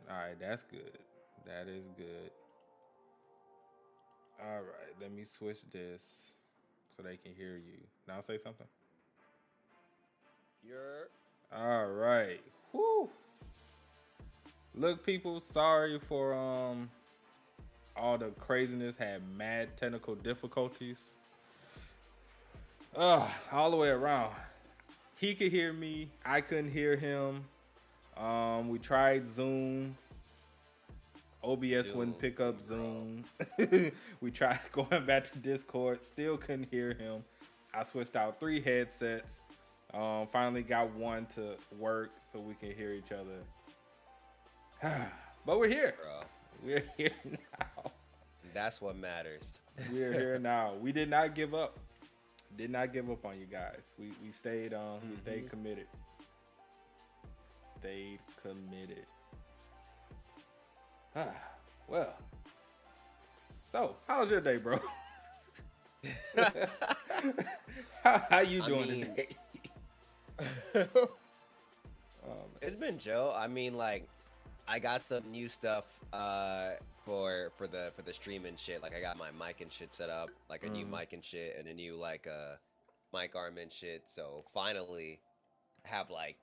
All right, that's good. That is good. All right, let me switch this so they can hear you. Now say something. You're All right. Whew. Look, people, sorry for all the craziness. Had mad technical difficulties. All the way around. He could hear me. I couldn't hear him. We tried Zoom. OBS wouldn't Zoom, pick up bro. Zoom. We tried going back to Discord. Still couldn't hear him. I switched out 3 headsets. Finally got one to work so we can hear each other. But we're here. Bro. We're here now. That's what matters. We're here now. We did not give up. Did not give up on you guys. We stayed we stayed committed. Stayed committed. Well. So, how's your day, bro? how you I doing mean, today? it's been Joe. I mean, like, I got some new stuff for the stream and shit. Like, I got my mic and shit set up, like a new mic and shit, and a new like mic arm and shit. So finally, have like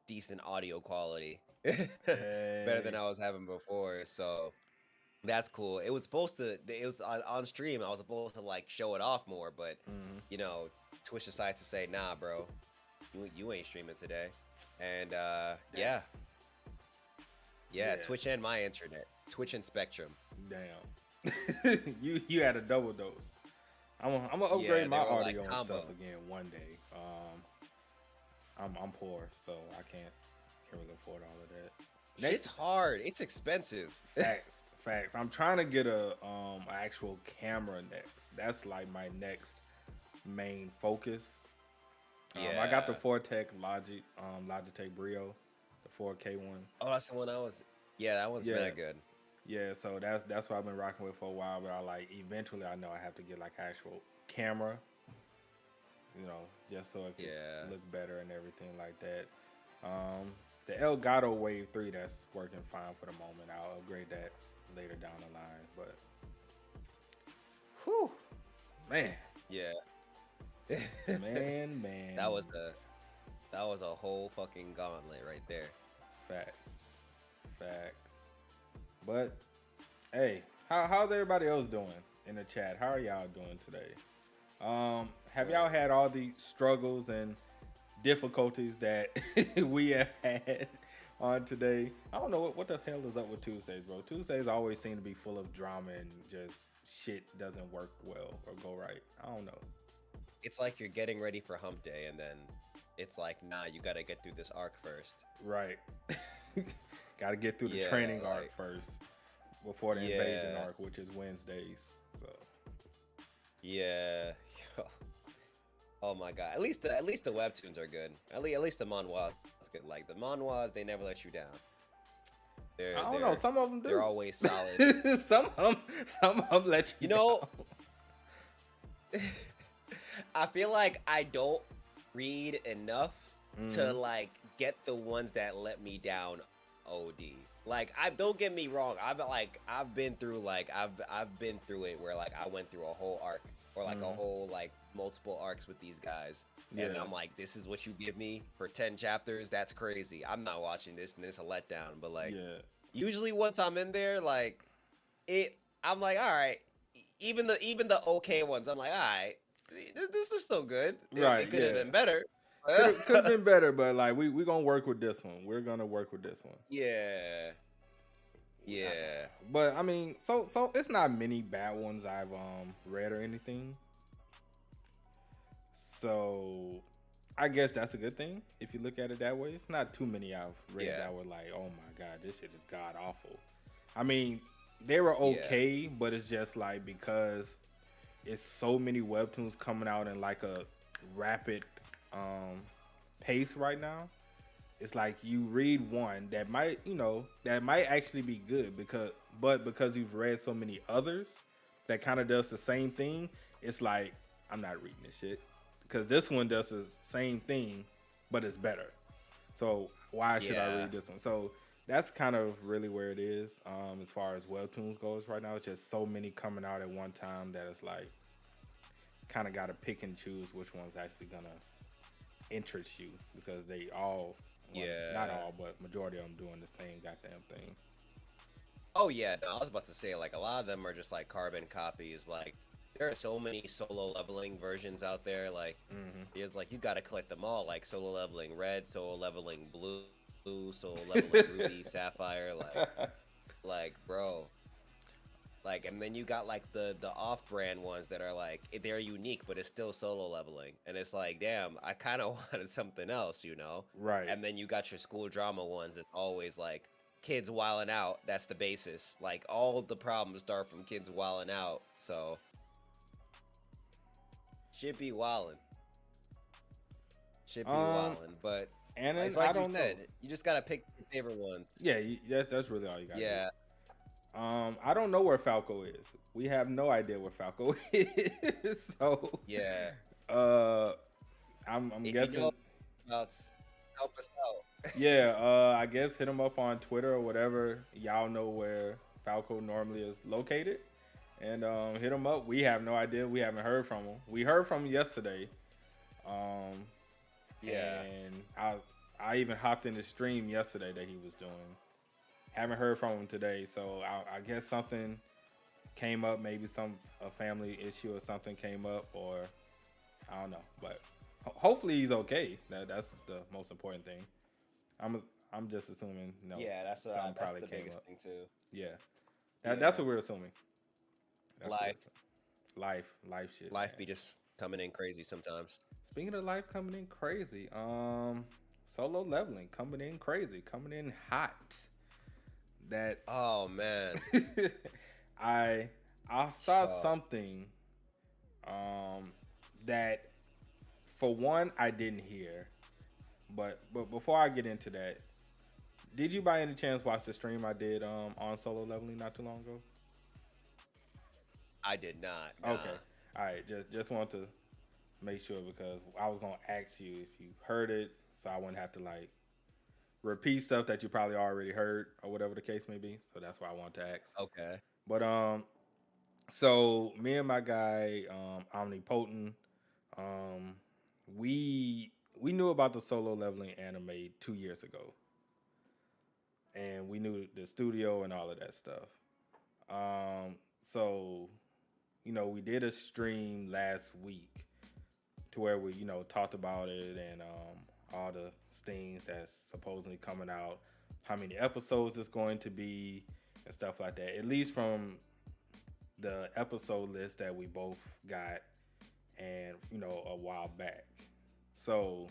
decent audio quality, better than Hey. I was having before. So that's cool. It was supposed to. It was on stream. I was supposed to like show it off more, but Mm, you know, Twitch decides to say, "Nah, bro, you ain't streaming today." And damn. yeah, Yeah. Twitch and my internet, Twitch and Spectrum. Damn. You had a double dose. I'm gonna Yeah, upgrade my they were like audio and stuff combo. again one day. I'm poor, so I can't really afford all of that. Shit's Next, hard. It's expensive. facts. I'm trying to get a actual camera next. That's like my next main focus. I got the Yeah. Logitech Brio, the 4K one. Oh, that's the one I was. Yeah, that one's Yeah, mad good. yeah. So that's what I've been rocking with for a while. But I like eventually I know I have to get like actual camera, just so it can Yeah. look better and everything like that. The Elgato Wave 3 that's working fine for the moment. I'll upgrade that later down the line. But whew, man, Yeah. man, That was a whole fucking gauntlet right there. facts. But hey, how's everybody else doing in the chat? How are y'all doing today? Have y'all Word. had all the struggles and difficulties that we have had on today? I don't know what the hell is up with Tuesdays, bro. Tuesdays always seem to be full of drama and just shit doesn't work well or go right. I don't know. It's like you're getting ready for hump day, and then it's like, nah, you gotta get through this arc first. Right. Got to get through the Yeah, training arc like, first before the invasion yeah, arc, which is Wednesdays. So yeah. Oh my god. At least the webtoons are good. At least the manhwas is good. Like the manhwas, they never let you down. They're I don't know. they're Some of them they're do. always solid. some of them let you You down. know, I feel like I don't read enough to Mhm. like get the ones that let me down OD. Like I don't get me wrong. I've been through I've been through it where like I went through a whole arc or like a Mhm. whole like multiple arcs with these guys. And Yeah. I'm like, this is what you give me for 10 chapters? That's crazy. I'm not watching this and it's a letdown. But like Yeah. usually once I'm in there, like I'm like, all right. Even the okay ones, I'm like, all right, this is still good. It Right. could have Yeah. been better. Could have been better, but like we gonna work with this one. We're gonna work with this one. Yeah, Uh, yeah, But I mean, so it's not many bad ones I've read or anything. So I guess that's a good thing if you look at it that way. It's not too many I've read yeah, that were like, oh my god, this shit is god awful. I mean, they were yeah, okay, but it's just like because it's so many webtoons coming out in like a rapid um pace right now. It's like you read one that might, that might actually be good because you've read so many others that kind of does the same thing. It's like I'm not reading this shit because this one does the same thing, but it's better. So why should I yeah, read this one? So that's kind of really where it is. As far as Webtoons goes right now, it's just so many coming out at one time that it's like kind of got to pick and choose which one's actually gonna interest you because they all, well, not Yeah. all, but majority of them doing the same goddamn thing. Oh yeah, no, I was about to say like a lot of them are just like carbon copies. Like there are so many solo leveling versions out there. Like Hmm. there's like you gotta collect them all. Like solo leveling red, solo leveling blue, solo leveling ruby, sapphire. Like bro. Like and then you got like the off brand ones that are like they're unique, but it's still solo leveling. And it's like, damn, I kind of wanted something else, you know. Right. And then you got your school drama ones. It's always like kids wilding out. That's the basis. Like all the problems start from kids wilding out. So should be wilding. Should be Um, wilding. But and then it's I like you don't know. said, you just gotta pick your favorite ones. Yeah, that's really all you gotta do. Yeah. I don't know where Falco is. We have no idea where Falco is. So, Yeah. uh, I'm If you know guessing. about help us out. Yeah, I guess hit him up on Twitter or whatever. Y'all know where Falco normally is located, and hit him up. We have no idea. We haven't heard from him. We heard from him yesterday, um, Yeah. and I even hopped in the stream yesterday that he was doing. Haven't heard from him today, so I guess something came up. Maybe a family issue or something came up, or I don't know. But hopefully he's okay. That's the most important thing. I'm I'm just assuming Yeah, something that's probably the came biggest up. thing too. Yeah, that's Yeah. what we're assuming. That's what we're Life assuming. Life shit, life man. be just coming in crazy sometimes. Speaking of life coming in crazy, solo leveling coming in crazy, coming in hot. That Oh man. I I saw Oh. something that for one I didn't hear, but before I get into that, did you by any chance watch the stream I did on solo leveling not too long ago? I did not. Okay. Nah. All right, just want to make sure because I was gonna ask you if you heard it, so I wouldn't have to like repeat stuff that you probably already heard or whatever the case may be. So that's why I want to ask. Okay. But so me and my guy Omnipotent, um, we knew about the solo leveling anime 2 years ago, and we knew the studio and all of that stuff. So we did a stream last week to where we talked about it and all the things that's supposedly coming out, how many episodes it's going to be, and stuff like that. At least from the episode list that we both got, and a while back. So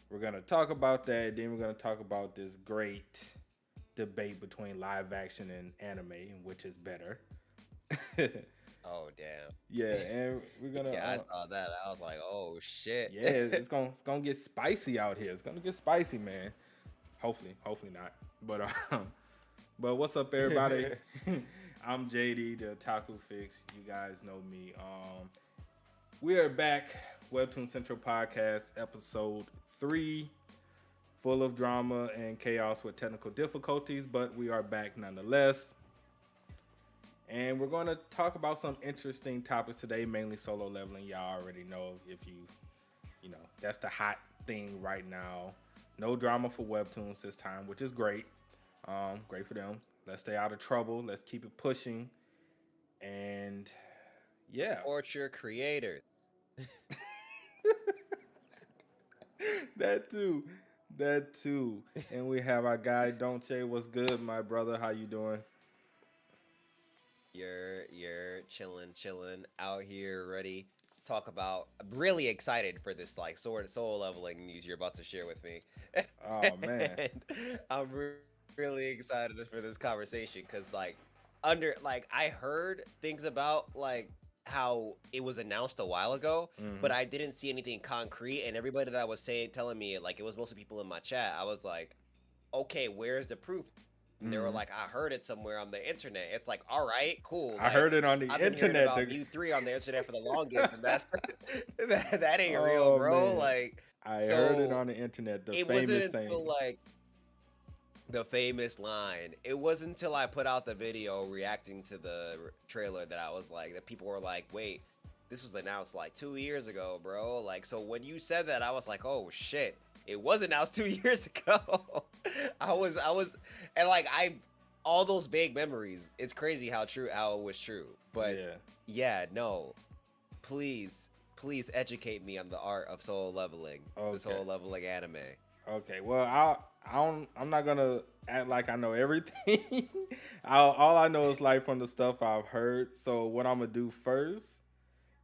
we're gonna talk about that. Then we're gonna talk about this great debate between live action and anime, and which is better. Oh damn. Yeah, and we're gonna. Yeah, I saw that. I was like, oh shit. Yeah, it's gonna get spicy out here. It's gonna get spicy, man. Hopefully not. But what's up, everybody? I'm JD, the TheOtakuFix. You guys know me. We are back, Webtoon Central Podcast, episode 3, full of drama and chaos with technical difficulties, but we are back nonetheless. And we're going to talk about some interesting topics today, mainly solo leveling. Y'all already know if that's the hot thing right now. No drama for Webtoons this time, which is great. Great for them. Let's stay out of trouble. Let's keep it pushing. And yeah. Support your creators. That too. That too. And we have our guy, Don't Che. What's good, my brother? How you doing? You're chilling out here, ready. Talk about. I'm really excited for this like sword soul leveling news you're about to share with me. Oh man. And I'm really excited for this conversation because I heard things about like how it was announced a while ago, but I didn't see anything concrete. And everybody that was telling me it, like it was mostly people in my chat. I was like, okay, where's the proof? And they were like, I heard it somewhere on the internet. It's like, all right, cool. I heard it on the I've been internet. hearing about U3 on the internet for the longest, and that ain't real, bro. Man. Like I heard it on the internet. The it famous wasn't saying. until like the famous line. It wasn't until I put out the video reacting to the trailer that I was like, that people were like, wait, this was announced like 2 years ago, bro. Like, so when you said that, I was like, oh shit, it was announced 2 years ago. And like, all those vague memories. It's crazy how it was true. But Yeah. yeah, no, please educate me on the art of solo leveling, the Okay. solo leveling anime. Okay. Well, I'm not gonna act like I know everything. All I know is like from the stuff I've heard. So what I'm gonna do first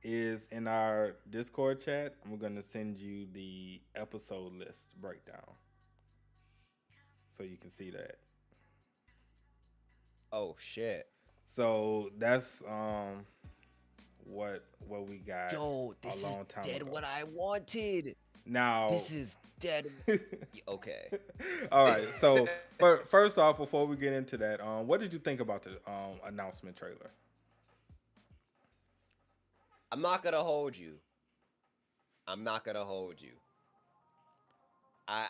is in our Discord chat, I'm gonna send you the episode list breakdown so you can see that. Oh shit. So that's what we got Yo, a this is long time dead ago. what I wanted. Now, This is dead. Okay. all right. So first off, before we get into that, what did you think about the announcement trailer? I'm not gonna hold you. I'm not gonna hold you. I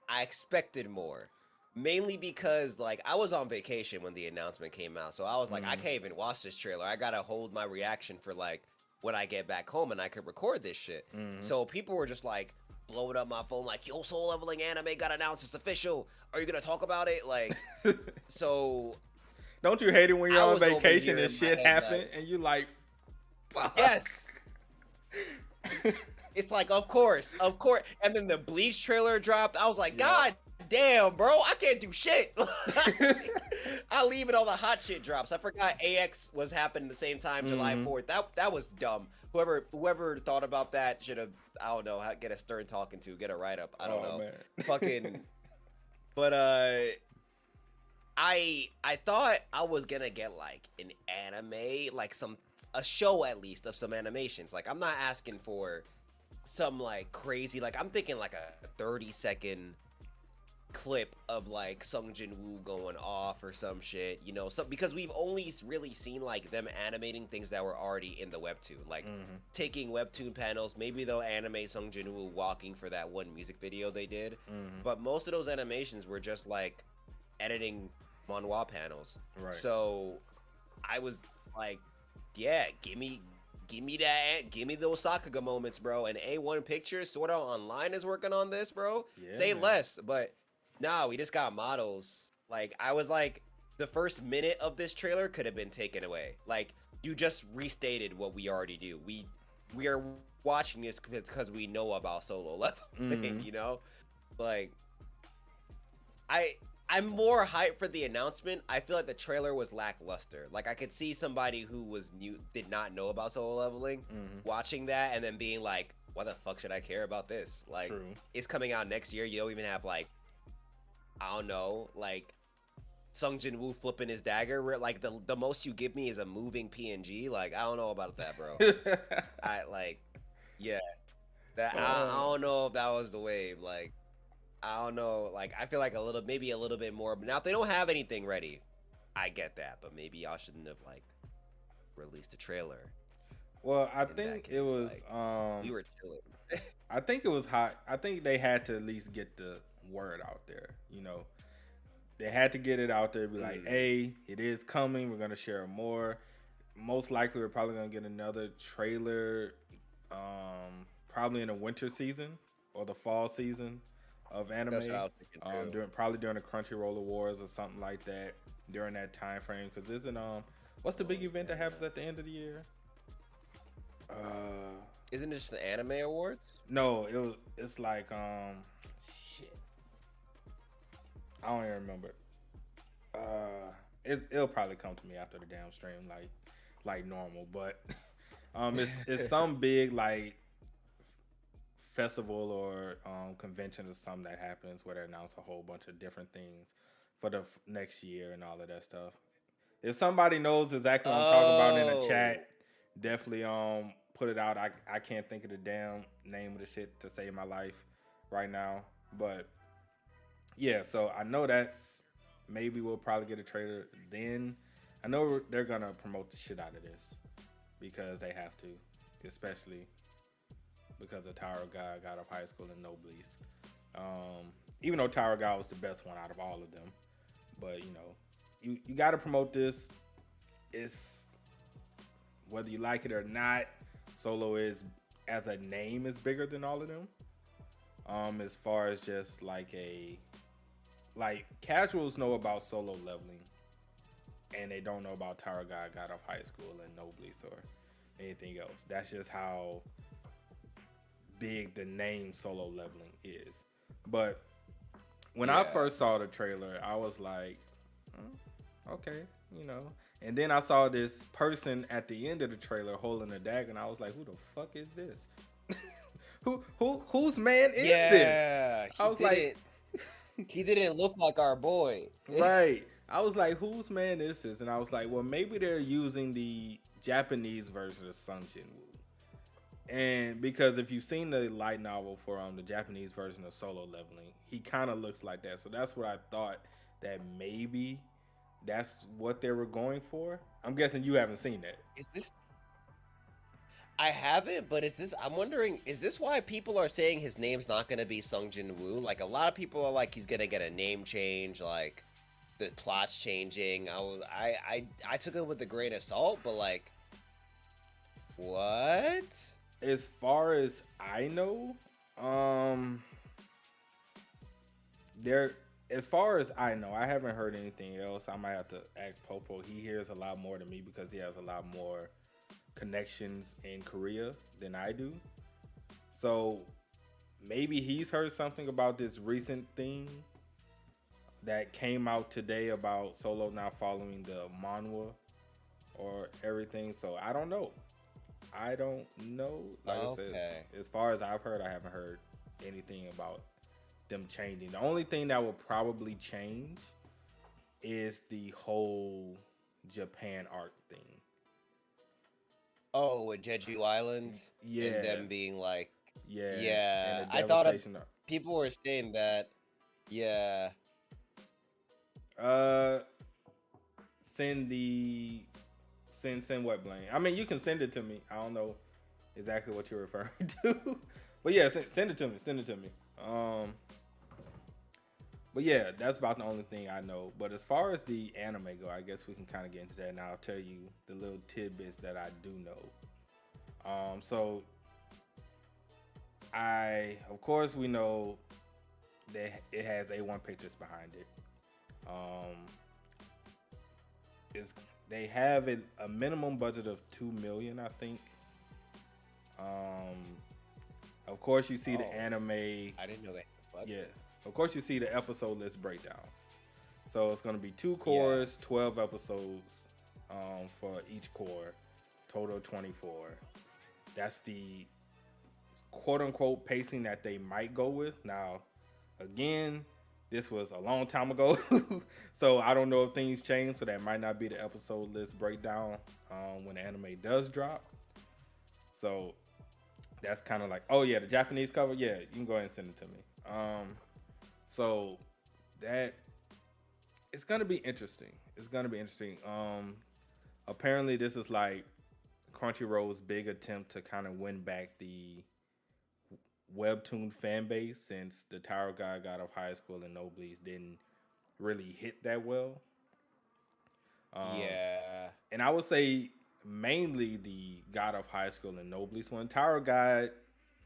I expected more. Mainly because like I was on vacation when the announcement came out. So I was like, I Mm, can't even watch this trailer. I gotta hold my reaction for like when I get back home and I could record this shit. mm. So people were just like blowing up my phone like, yo, Soul Leveling anime got announced, it's official. Are you gonna talk about it? Like, so Don't you hate it when you're I on was over vacation here and in my shit head happen like, and you like, fuck? yes. It's like, of course. And then the Bleach trailer dropped. I was like, Yeah. God damn, bro, I can't do shit. I leave it all the hot shit drops. I forgot AX was happening the same time, July Mhm. 4th. That was dumb. Whoever thought about that should have, I don't know, get a stern talking to, get a write up. I don't know. Man. Fucking, but I thought I was gonna get like an anime, like a show at least of some animations. Like I'm not asking for some like crazy, like I'm thinking like a 30-second clip of like Sung Jin Woo going off or some shit, you know, because we've only really seen like them animating things that were already in the webtoon, like Mhm. taking webtoon panels. Maybe they'll animate Sung Jin Woo walking for that one music video they did, Mhm. but most of those animations were just like editing manhwa panels. Right. So I was like, yeah, give me those Sakuga moments, bro. And A1 Pictures, Sword Art Online is working on this, bro. Yeah, Say man. less, but nah, we just got models. Like I was like, the first minute of this trailer could have been taken away. Like you just restated what we already do. We are watching this because we know about solo leveling, Mhm. you know? Like I'm more hyped for the announcement. I feel like the trailer was lackluster. Like I could see somebody who did not know about solo leveling, Mhm. watching that and then being like, why the fuck should I care about this? Like True. it's coming out next year. You don't even have like, I don't know, like Sung Jin Woo flipping his dagger. Like the most you give me is a moving PNG. Like I don't know about that, bro. I like, yeah, I don't know if that was the wave. Like I don't know. Like I feel like maybe a little bit more. But now if they don't have anything ready, I get that. But maybe y'all shouldn't have like released a trailer. Well, I In that think case, it was we were chilling. I think it was hot. I think they had to at least get the word out there. You know, they had to get it out there. Be like, hey, it is coming. We're gonna share more. Most likely, we're probably gonna get another trailer, probably in the winter season or the fall season of anime. That's what I was thinking too. During the Crunchyroll Awards or something like that during that time frame. Because isn't what's the big event that happens at the end of the year? Isn't it just the anime awards? No, it's like shit. I don't even remember. It'll probably come to me after the damn stream, like normal. But it's some big like festival or convention or something that happens where they announce a whole bunch of different things for the next year and all of that stuff. If somebody knows exactly what I'm talking about in the chat, definitely put it out. I can't think of the damn name of the shit to save my life right now. But yeah, so I know that's maybe we'll probably get a trailer then. I know they're gonna promote the shit out of this because they have to, especially because of Tower God got off high school and Noblesse. even though Tower God was the best one out of all of them. But you got to promote this. It's whether you like it or not. Solo is as a name is bigger than all of them. As far as just like casuals know about Solo Leveling, and they don't know about Tower God, God of High School, and Noblesse or anything else. That's just how big the name Solo Leveling is. But when I first saw the trailer, I was like, okay, And then I saw this person at the end of the trailer holding a dagger, and I was like, who the fuck is this? Whose man is this? I was like, he didn't look like our boy. Right. I was like, whose man is this? And I was like, well, maybe they're using the Japanese version of Sung Jin Woo. And because if you've seen the light novel for the Japanese version of Solo Leveling, he kind of looks like that. So that's what I thought, that maybe that's what they were going for. I'm guessing you haven't seen that. Is this? I haven't, but I'm wondering, is this why people are saying his name's not going to be Sung Jin Woo? Like, a lot of people are like, he's going to get a name change, like, the plot's changing. I took it with a grain of salt, but, like, what? As far as I know, as far as I know, I haven't heard anything else. I might have to ask Popo. He hears a lot more than me because he has a lot more connections in Korea than I do. So maybe he's heard something about this recent thing that came out today about Solo now following the manhwa or everything. So I don't know. I said, as far as I've heard, I haven't heard anything about them changing. The only thing that will probably change is the whole Japan arc thing. Oh, with Jeju Island? Yeah. And them being like... Yeah. Yeah. I thought people were saying that. Yeah. Send what, Blaine? I mean, you can send it to me. I don't know exactly what you're referring to. But yeah, send it to me. Send it to me. But yeah, that's about the only thing I know. But as far as the anime go, I guess we can kind of get into that, and I'll tell you the little tidbits that I do know. So of course, we know that it has A1 Pictures behind it. They have a minimum budget of $2 million, I think. Of course, you see the anime. I didn't know that. What? Yeah. Of course, you see the episode list breakdown. So it's going to be 2 cores, 12 episodes for each core, total 24. That's the quote-unquote pacing that they might go with. Now, again, this was a long time ago, so I don't know if things change, so that might not be the episode list breakdown when the anime does drop. So that's kind of like, oh yeah, the Japanese cover, yeah, you can go ahead and send it to me. So that it's gonna be interesting. Apparently this is like Crunchyroll's big attempt to kind of win back the Webtoon fan base, since the Tower God, God of High School, and Noblesse didn't really hit that well. Yeah. And I would say mainly the God of High School and Noblesse one. Tower God,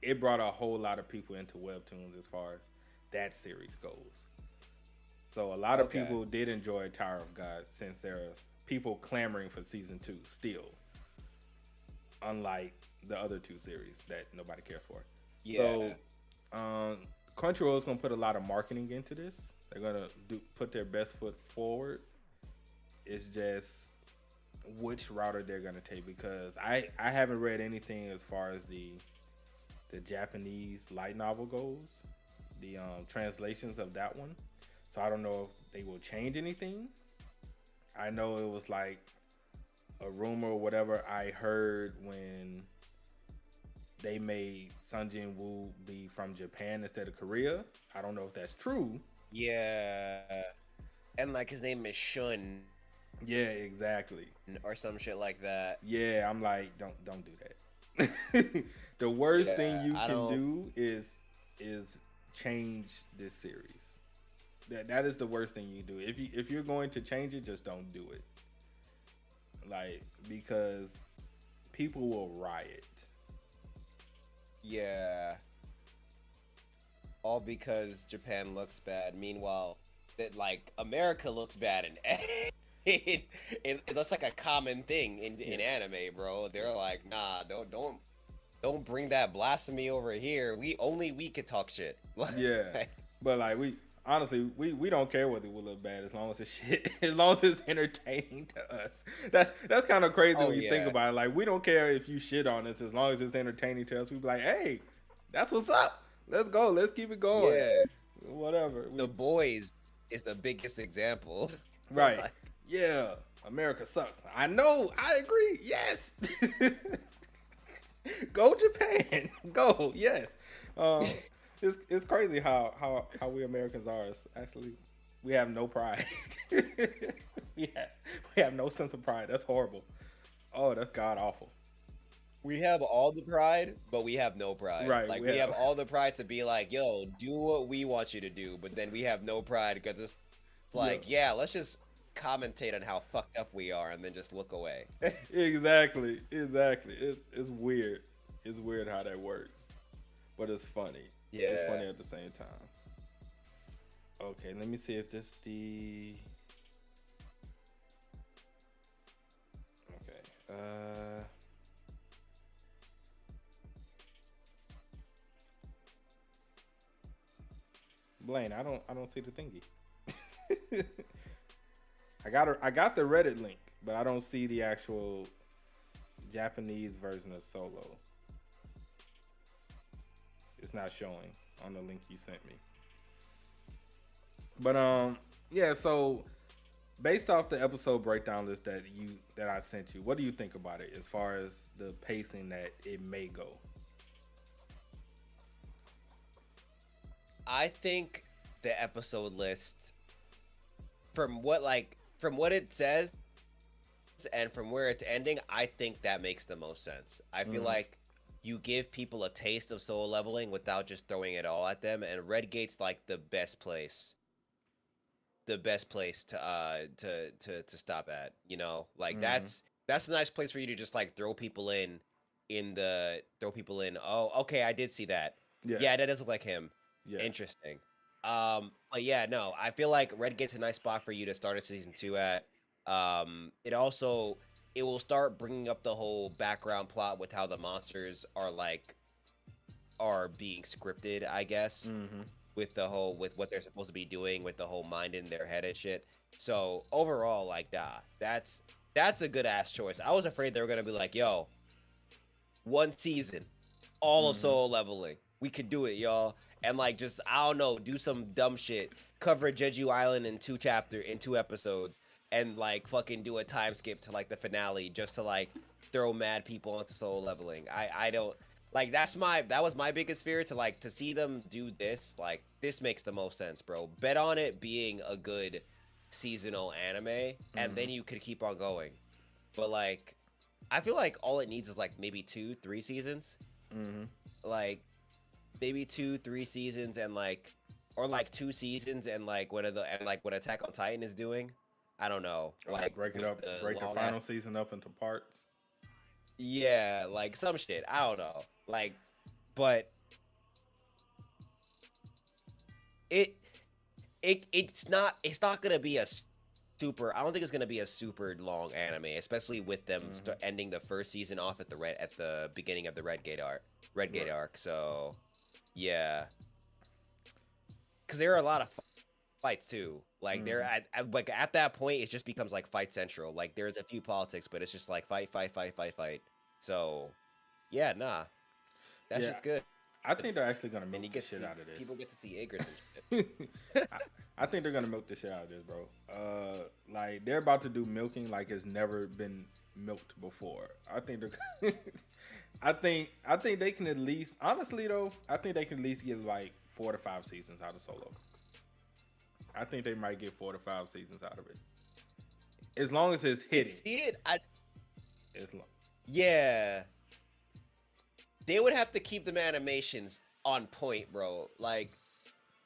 it brought a whole lot of people into Webtoons as far as that series goes. So a lot of people did enjoy Tower of God, since there's people clamoring for season 2 still. Unlike the other 2 series that nobody cares for. Yeah. So Crunchyroll is going to put a lot of marketing into this. They're going to put their best foot forward. It's just which route they're going to take, because I haven't read anything as far as the Japanese light novel goes, the translations of that one. So I don't know if they will change anything. I know it was like a rumor or whatever I heard when they made Sung Jin Woo be from Japan instead of Korea. I don't know if that's true. Yeah. And like his name is Shun. Yeah, exactly. Or some shit like that. Yeah, I'm like, don't do that. The worst thing you can do is change this series. That is the worst thing you do. If you're going to change it, just don't do it. Like, because people will riot. Yeah. All because Japan looks bad. Meanwhile, that like America looks bad, and that's like a common thing in anime, bro. They're like, nah, don't bring that blasphemy over here. We could talk shit. Yeah, but like we don't care whether we look bad as long as it's shit, as long as it's entertaining to us. That's kind of crazy when you think about it. Like, we don't care if you shit on us as long as it's entertaining to us. We be like, hey, that's what's up. Let's go. Let's keep it going. Yeah. Whatever. The Boys is the biggest example. Right. Yeah. America sucks. I know. I agree. Yes. Go Japan. Go. Yes. It's crazy how we Americans are. It's actually, we have no pride. we have no sense of pride. That's horrible. Oh, that's god awful. We have all the pride, but we have no pride. Right. Like, we have all the pride to be like, yo, do what we want you to do, but then we have no pride because it's like, yeah, let's just commentate on how fucked up we are and then just look away. Exactly. It's weird. It's weird how that works, but it's funny. Yeah, it's funny at the same time. Okay, let me see if this the. Okay. Blaine, I don't see the thingy. I got the Reddit link, but I don't see the actual Japanese version of Solo. It's not showing on the link you sent me. But yeah, so based off the episode breakdown list that I sent you, what do you think about it as far as the pacing that it may go? I think the episode list, from what it says and from where it's ending, I think that makes the most sense. I feel like you give people a taste of Solo Leveling without just throwing it all at them, and Redgate's like the best place to stop at, you know? Like, that's a nice place for you to just like throw people in. Oh, okay, I did see that. Yeah, that does look like him. Yeah. Interesting. But yeah, no, I feel like Redgate's a nice spot for you to start a season 2 at. It will start bringing up the whole background plot with how the monsters are being scripted, I guess. With what they're supposed to be doing with the whole mind in their head and shit. So overall, like, that's a good ass choice. I was afraid they were gonna be like, yo, one season, all of Solo Leveling, we could do it, y'all. And like, just, I don't know, do some dumb shit, cover Jeju Island in 2 episodes, and like fucking do a time skip to like the finale just to like throw mad people onto Solo Leveling. I don't like, that was my biggest fear, to see them do this. Like, this makes the most sense, bro. Bet on it being a good seasonal anime, and then you could keep on going. But like, I feel like all it needs is like maybe 2-3 seasons. Like, maybe 2-3 seasons, and like, or like 2 seasons, and like what Attack on Titan is doing. I don't know. Like, break the final season up into parts. Yeah, like some shit. I don't know. Like, but it's not gonna be a super. I don't think it's gonna be a super long anime, especially with them ending the first season off at the beginning of the Redgate arc. So, yeah, because there are a lot of fights too. Like, they're at that point, it just becomes like fight central. Like, there's a few politics, but it's just like fight. So, yeah, nah, that shit's good. I think they're actually gonna milk the shit out of this. People get to see Aegis and shit. I think they're gonna milk the shit out of this, bro. Like, they're about to do milking like it's never been milked before. I think they're. I think they can at least, honestly though, I think they can at least get like 4 to 5 seasons out of Solo. I think they might get 4 to 5 seasons out of it, as long as it's hitting. See it? As long. Yeah. They would have to keep them animations on point, bro. Like,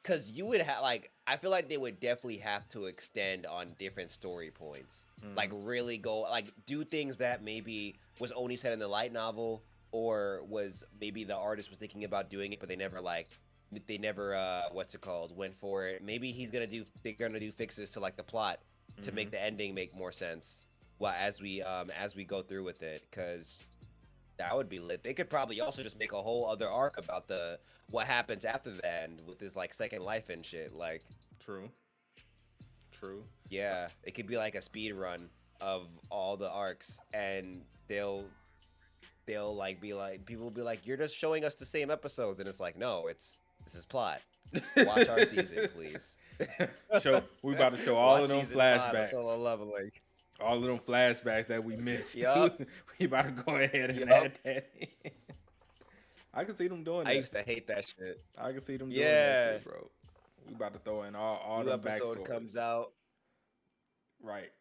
because you would have like I feel like they would definitely have to extend on different story points. Like really go like do things that maybe was only said in the light novel or was maybe the artist was thinking about doing it but they never what's it called went for it. Maybe they're gonna do fixes to like the plot to make the ending make more sense. Well, as we go through with it, because that would be lit. They could probably also just make a whole other arc about the what happens after the end with this like second life and shit. Like, True. yeah, it could be like a speed run of all the arcs, and they'll like be like people will be like, you're just showing us the same episodes, and it's like, no, this is plot. Watch our season, please. We about to show all Watch of them season 5 of flashbacks. Solo Leveling. All of them flashbacks that we missed. Yup. We about to go ahead and Yup. add that in. I can see them doing that. I used to hate that shit. I can see them doing that Yeah. shit, bro. We about to throw in all New them episode backstories. comes out. Right.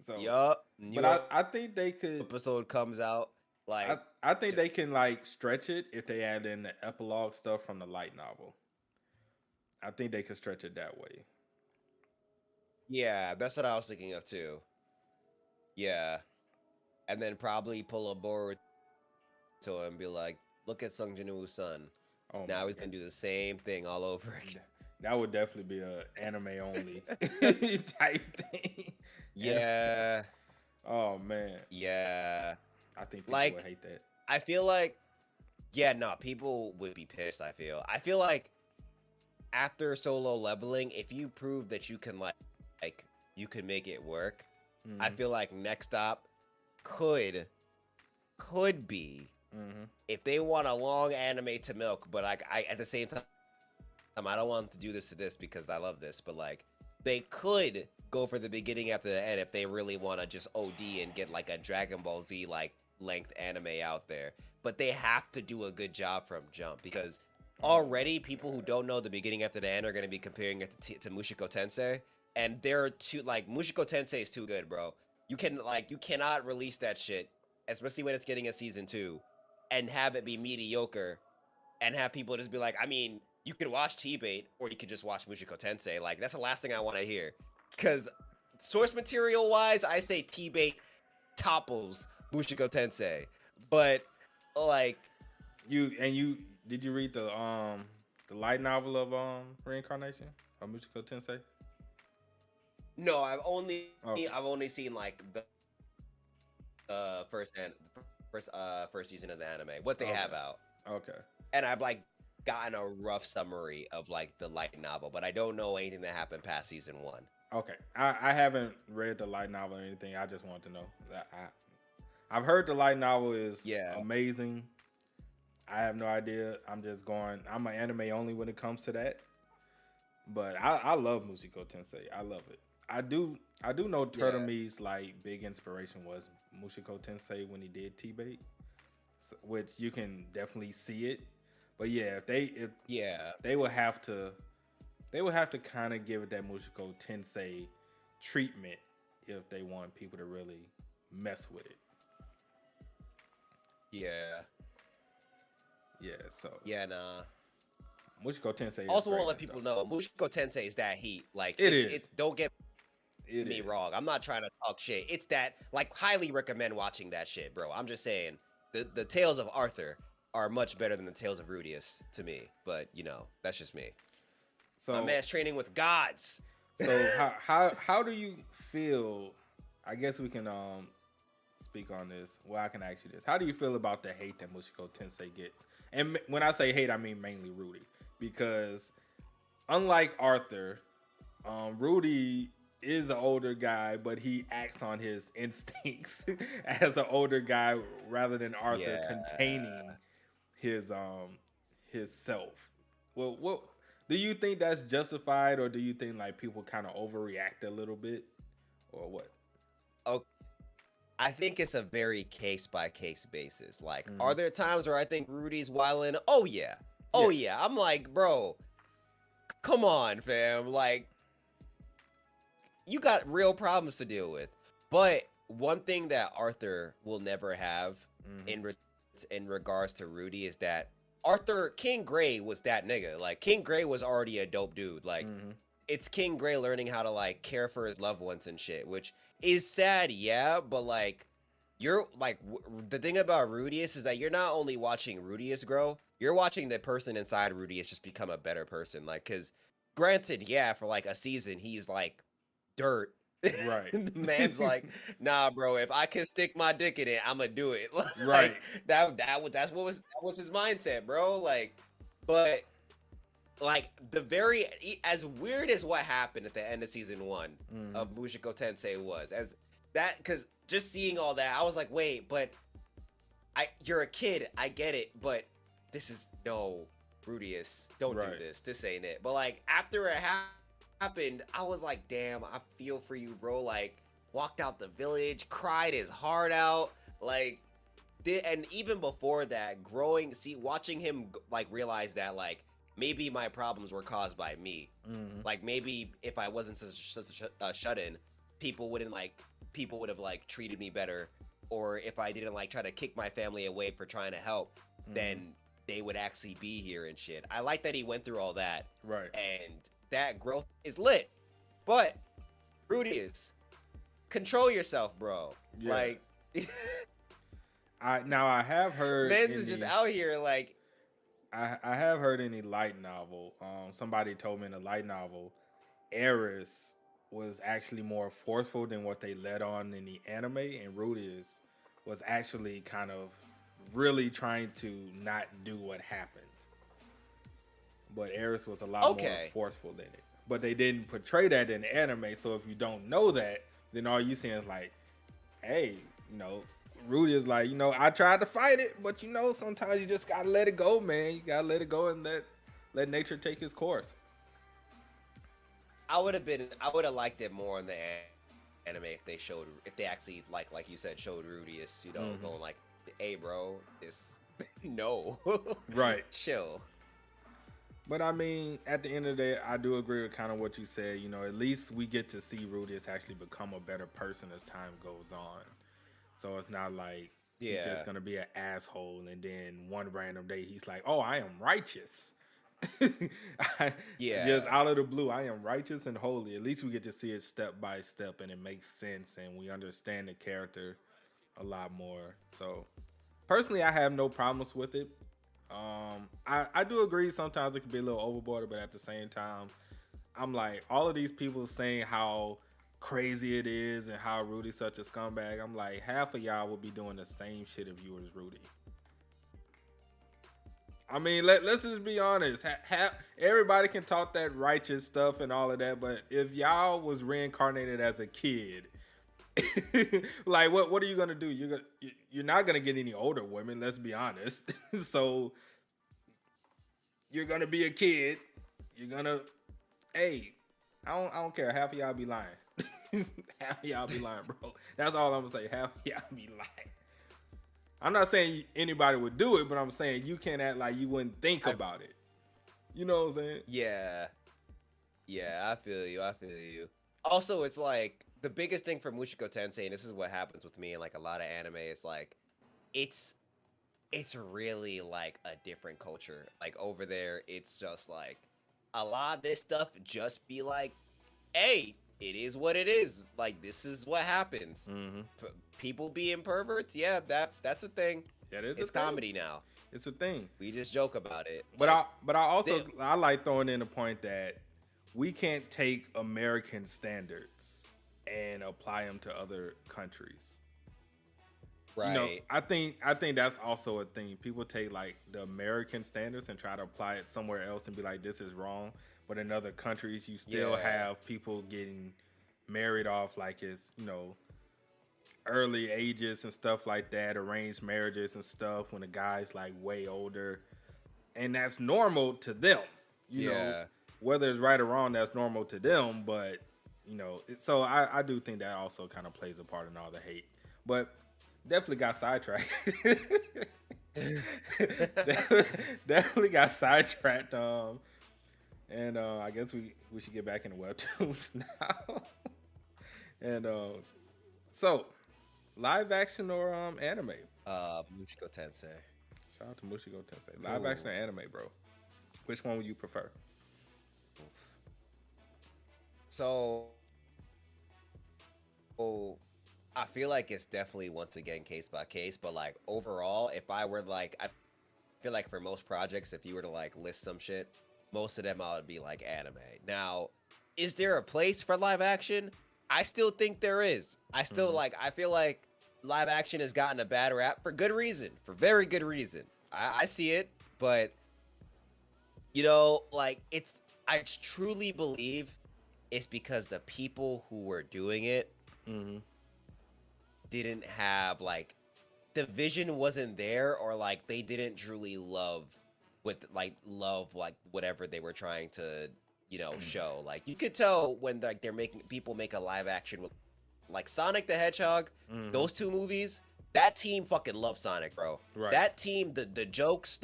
So, Yup. New but I think they could. episode comes out. Like, I think they can like stretch it if they add in the epilogue stuff from the light novel. I think they could stretch it that way. yeah, that's what I was thinking of too. Yeah. And then probably pull a board to him and be like, look at Sung Jin-woo's son. Oh, Now my he's going to do the same thing all over again. That would definitely be a anime only type thing. Yeah. Oh man. Yeah. I think people Like- would hate that. I feel like, yeah, no, people would be pissed, I feel like after Solo Leveling, if you prove that you can like you can make it work, I feel like Next Stop could be if they want a long anime to milk, but like I at the same time I don't want them to do this to this because I love this, but like they could go for the beginning after the end if they really want to just OD and get like a Dragon Ball Z like length anime out there. But they have to do a good job from jump because already people who don't know the beginning after the end are going to be comparing it to Mushiko Tensei, and they're too like Mushiko Tensei is too good, bro. You cannot release that shit, especially when it's getting a season 2, and have it be mediocre, and have people just be like, I mean, you could watch T-Bait or you could just watch Mushiko Tensei. Like that's the last thing I want to hear, because source material wise, I say T-Bait topples Mushiko Tensei, but like did you read the light novel of Reincarnation of Mushiko Tensei? no, I've only seen like the first season of the anime, what they have out. Okay. And I've like gotten a rough summary of like the light novel, but I don't know anything that happened past season 1. Okay. I haven't read the light novel or anything. I just want to know. I've heard the light novel is amazing. I have no idea. I'm an anime only when it comes to that. But I love Mushiko Tensei. I love it. I do know Turtleme's like big inspiration was Mushiko Tensei when he did T-Bait, which you can definitely see it. But yeah, they would have to kind of give it that Mushiko Tensei treatment if they want people to really mess with it. Yeah. Yeah, so. Yeah, nah. Mushiko Tensei also want to let people know, Mushiko Tensei is that heat. Like, it is. It's, don't get me wrong. I'm not trying to talk shit. It's that, like, highly recommend watching that shit, bro. I'm just saying, the Tales of Arthur are much better than the Tales of Rudius to me. But, you know, that's just me. So my man's training with gods. So how do you feel? I guess we can speak on this. Well, I can ask you this. How do you feel about the hate that Mushiko Tensei gets? And when I say hate, I mean mainly Rudy. Because unlike Arthur, Rudy is an older guy, but he acts on his instincts as an older guy rather than Arthur containing his self. Well, what do you think that's justified, or do you think like people kind of overreact a little bit, or what? Oh, I think it's a very case by case basis. Like, are there times where I think Rudy's wildin'? Oh yeah. I'm like, bro, come on, fam. Like, you got real problems to deal with. But one thing that Arthur will never have in regards to Rudy is that Arthur King Gray was that nigga. Like King Gray was already a dope dude. Like Mm-hmm. it's King Gray learning how to like care for his loved ones and shit, which is sad, yeah, but like you're like the thing about Rudius is that you're not only watching Rudius grow, you're watching the person inside Rudius just become a better person. Like, cause granted, yeah, for like a season he's like dirt. Right. The man's like, nah, bro. If I can stick my dick in it, I'ma do it. Right. Like that was his mindset, bro. Like, but like as weird as what happened at the end of season 1 of Mushoku Tensei was, as that, because just seeing all that, I was like, wait, but you're a kid, I get it, but this is no, Rudius, don't do this. This ain't it. But like after it happened, I was like, damn, I feel for you, bro. Like walked out the village, cried his heart out, like and even before that, watching him like realize that like maybe my problems were caused by me. Like maybe if I wasn't such a shut-in, people would have like treated me better, or if I didn't like try to kick my family away for trying to help, then they would actually be here and shit. I like that he went through all that. Right. And that growth is lit. But Rudius, control yourself, bro. Yeah. Like I have heard Men's is just out here like I have heard in the light novel, somebody told me in the light novel, Eris was actually more forceful than what they let on in the anime, and Rudius was actually kind of really trying to not do what happened. But Eris was a lot more forceful than it. But they didn't portray that in the anime, so if you don't know that, then all you see is like, hey, Rudy is like, I tried to fight it, but sometimes you just gotta let it go, man. You gotta let it go and let nature take its course. I would have liked it more in the anime if they actually like you said, showed Rudius, going like, hey bro, it's no. Right. Chill. But I mean, at the end of the day, I do agree with kind of what you said. At least we get to see Rudius actually become a better person as time goes on. So it's not like he's just going to be an asshole and then one random day he's like, oh, I am righteous. Just out of the blue, I am righteous and holy. At least we get to see it step by step and it makes sense and we understand the character a lot more. So personally, I have no problems with it. I do agree sometimes it can be a little overboard, but at the same time, I'm like, all of these people saying how crazy it is and how Rudy's such a scumbag. I'm like, half of y'all would be doing the same shit if you was Rudy. I mean, let's just be honest. Everybody can talk that righteous stuff and all of that, but if y'all was reincarnated as a kid, like what are you gonna do? You're not gonna get any older women. Let's be honest. So you're gonna be a kid. You're gonna, hey, I don't care. Half of y'all be lying. Half of y'all be lying, bro. That's all I'm gonna say. Half of y'all be lying. I'm not saying anybody would do it, but I'm saying you can't act like you wouldn't think about it. You know what I'm saying? Yeah. Yeah, I feel you. Also, it's like the biggest thing for Mushoku Tensei, and this is what happens with me and like a lot of anime, is like it's really like a different culture. Like over there, it's just like a lot of this stuff just be like, hey, it is what it is. Like this is what happens. People being perverts, yeah, that's a thing. That is it's comedy now. It's a thing. We just joke about it. But I also like throwing in the point that we can't take American standards and apply them to other countries. Right. I think that's also a thing. People take like the American standards and try to apply it somewhere else and be like, this is wrong. But in other countries, you still have people getting married off like it's, early ages and stuff like that, arranged marriages and stuff when the guy's like way older. And that's normal to them. You know, whether it's right or wrong, that's normal to them. But, so I do think that also kind of plays a part in all the hate. But definitely got sidetracked. definitely got sidetracked. And I guess we should get back into Webtoons now. And so, live action or anime? Mushoku Tensei. Shout out to Mushigo Tensei. Live action or anime, bro? Which one would you prefer? So, I feel like it's definitely once again case by case, but like overall, if I were like, I feel like for most projects, if you were to like list some shit, most of them I would be like anime. Now, is there a place for live action? I still think there is. I still like, I feel like live action has gotten a bad rap for good reason, for very good reason. I see it, but you know, like I truly believe it's because the people who were doing it didn't have like the vision wasn't there, or like they didn't truly love whatever they were trying to, you know, show. Like you could tell when like they're making people make a live action with like Sonic the Hedgehog, those two movies, that team fucking loves Sonic, bro. Right. That team, the jokes,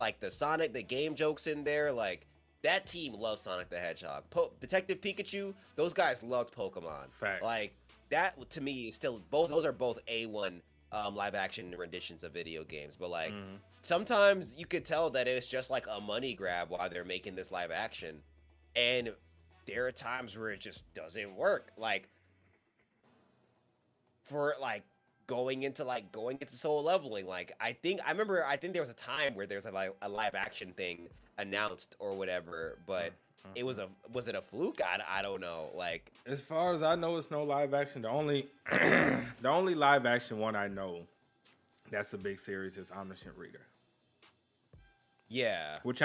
like the Sonic, the game jokes in there, like that team loves Sonic the Hedgehog. Detective Pikachu, those guys loved Pokemon. Facts. Like that to me is still those are both A1 live action renditions of video games. But like sometimes you could tell that it's just like a money grab while they're making this live action, and there are times where it just doesn't work. Like for like going into Soul Leveling, like I think there was a time where there's a live action thing announced or whatever, but was it a fluke? I don't know. Like as far as I know, it's no live action. The only the only live action one I know that's a big series is Omniscient Reader. Yeah. Which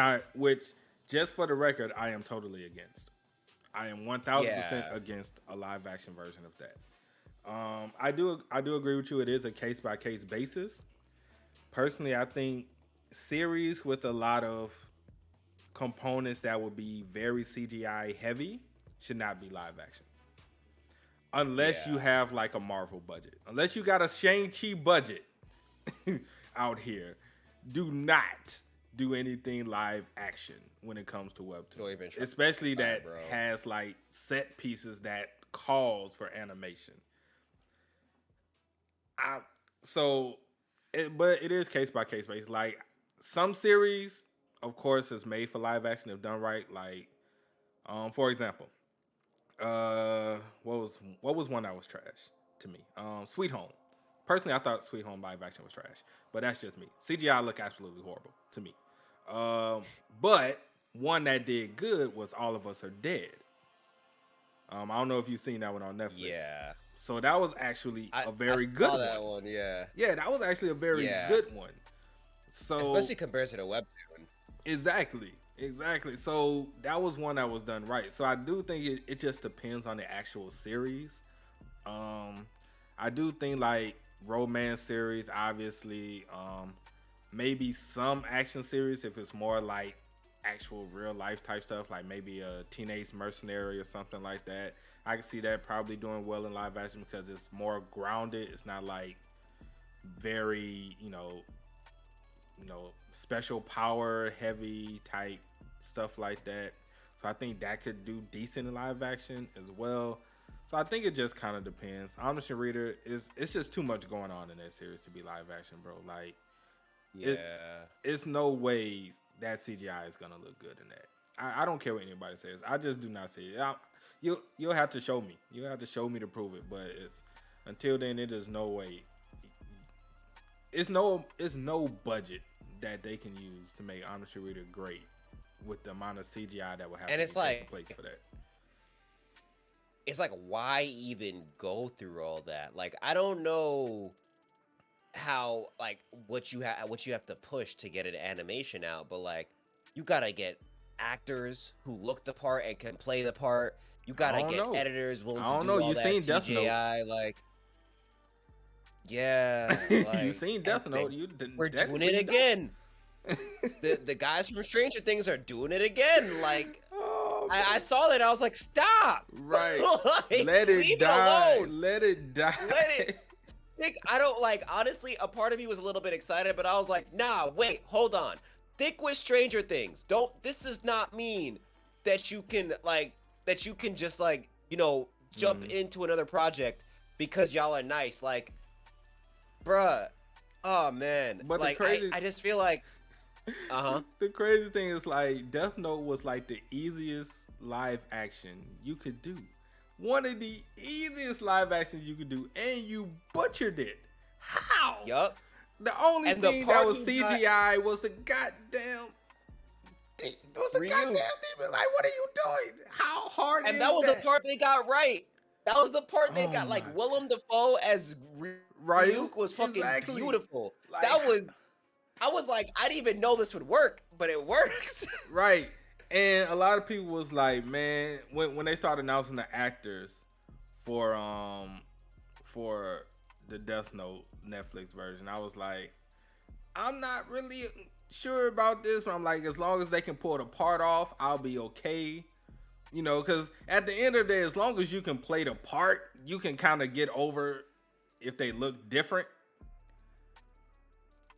just for the record, I am totally against. I am 1000% against a live action version of that. I do agree with you. It is a case by case basis. Personally, I think series with a lot of components that would be very CGI heavy should not be live action. Unless you have like a Marvel budget. Unless you got a Shang-Chi budget out here. Do not do anything live action when it comes to Webtoons. Especially that has like set pieces that calls for animation. But it is case by case basis. Like some series, of course, is made for live action if done right. Like, for example, what was one that was trash to me? Sweet Home. Personally, I thought Sweet Home live action was trash, but that's just me. CGI look absolutely horrible to me. But one that did good was All of Us Are Dead. I don't know if you've seen that one on Netflix. Yeah. So that was actually a very good one. That one, yeah. Yeah, that was actually a very good one. So especially compared to the Webtoon. Exactly. So that was one that was done right. So I do think it just depends on the actual series. I do think like romance series, obviously, maybe some action series if it's more like actual real life type stuff, like maybe a Teenage Mercenary or something like that. I can see that probably doing well in live action because it's more grounded. It's not like very, special power heavy type stuff like that. So I think that could do decent in live action as well. So I think it just kind of depends. Omniscient Reader it's just too much going on in that series to be live action, bro. Like, it's no way that CGI is gonna look good in that. I don't care what anybody says. I just do not see it. You'll have to show me. You'll have to show me to prove it. But until then, it is no way. It's no budget that they can use to make Omniscient Reader great with the amount of CGI that will have to be taking place for that. It's like, why even go through all that? Like, I don't know how, like, what you have to push to get an animation out, but like, you gotta get actors who look the part and can play the part. You gotta get editors willing to do all that CGI. Like, yeah, like, you seen Death Note? We're doing it again. the guys from Stranger Things are doing it again. Like, I saw that. I was like, stop. Right. Like, let it die. Let it die. I don't like. Honestly, a part of me was a little bit excited, but I was like, nah. Wait, hold on. Stick with Stranger Things. This does not mean that you can just like, jump into another project because y'all are nice. Like, bruh, Oh man, But the like crazy, I just feel like, uh-huh. the crazy thing is like Death Note was like the easiest live action you could do. One of the easiest live actions you could do, and you butchered it. How? Yup. The only And the thing that part was he got CGI was the goddamn. It was a goddamn Ryuk. demon. Like, what are you doing? How hard And is that was the that? part they got right. That was the part they Oh got. Like my Willem Dafoe as Ryuk, Ryuk was fucking exactly. beautiful. Like, That was. I was like, I didn't even know this would work, but it works. right. And a lot of people was like, man, when they started announcing the actors for the Death Note Netflix version, I was like, I'm not really sure about this, but I'm like, as long as they can pull the part off, I'll be okay. You know, because at the end of the day, as long as you can play the part, you can kind of get over if they look different.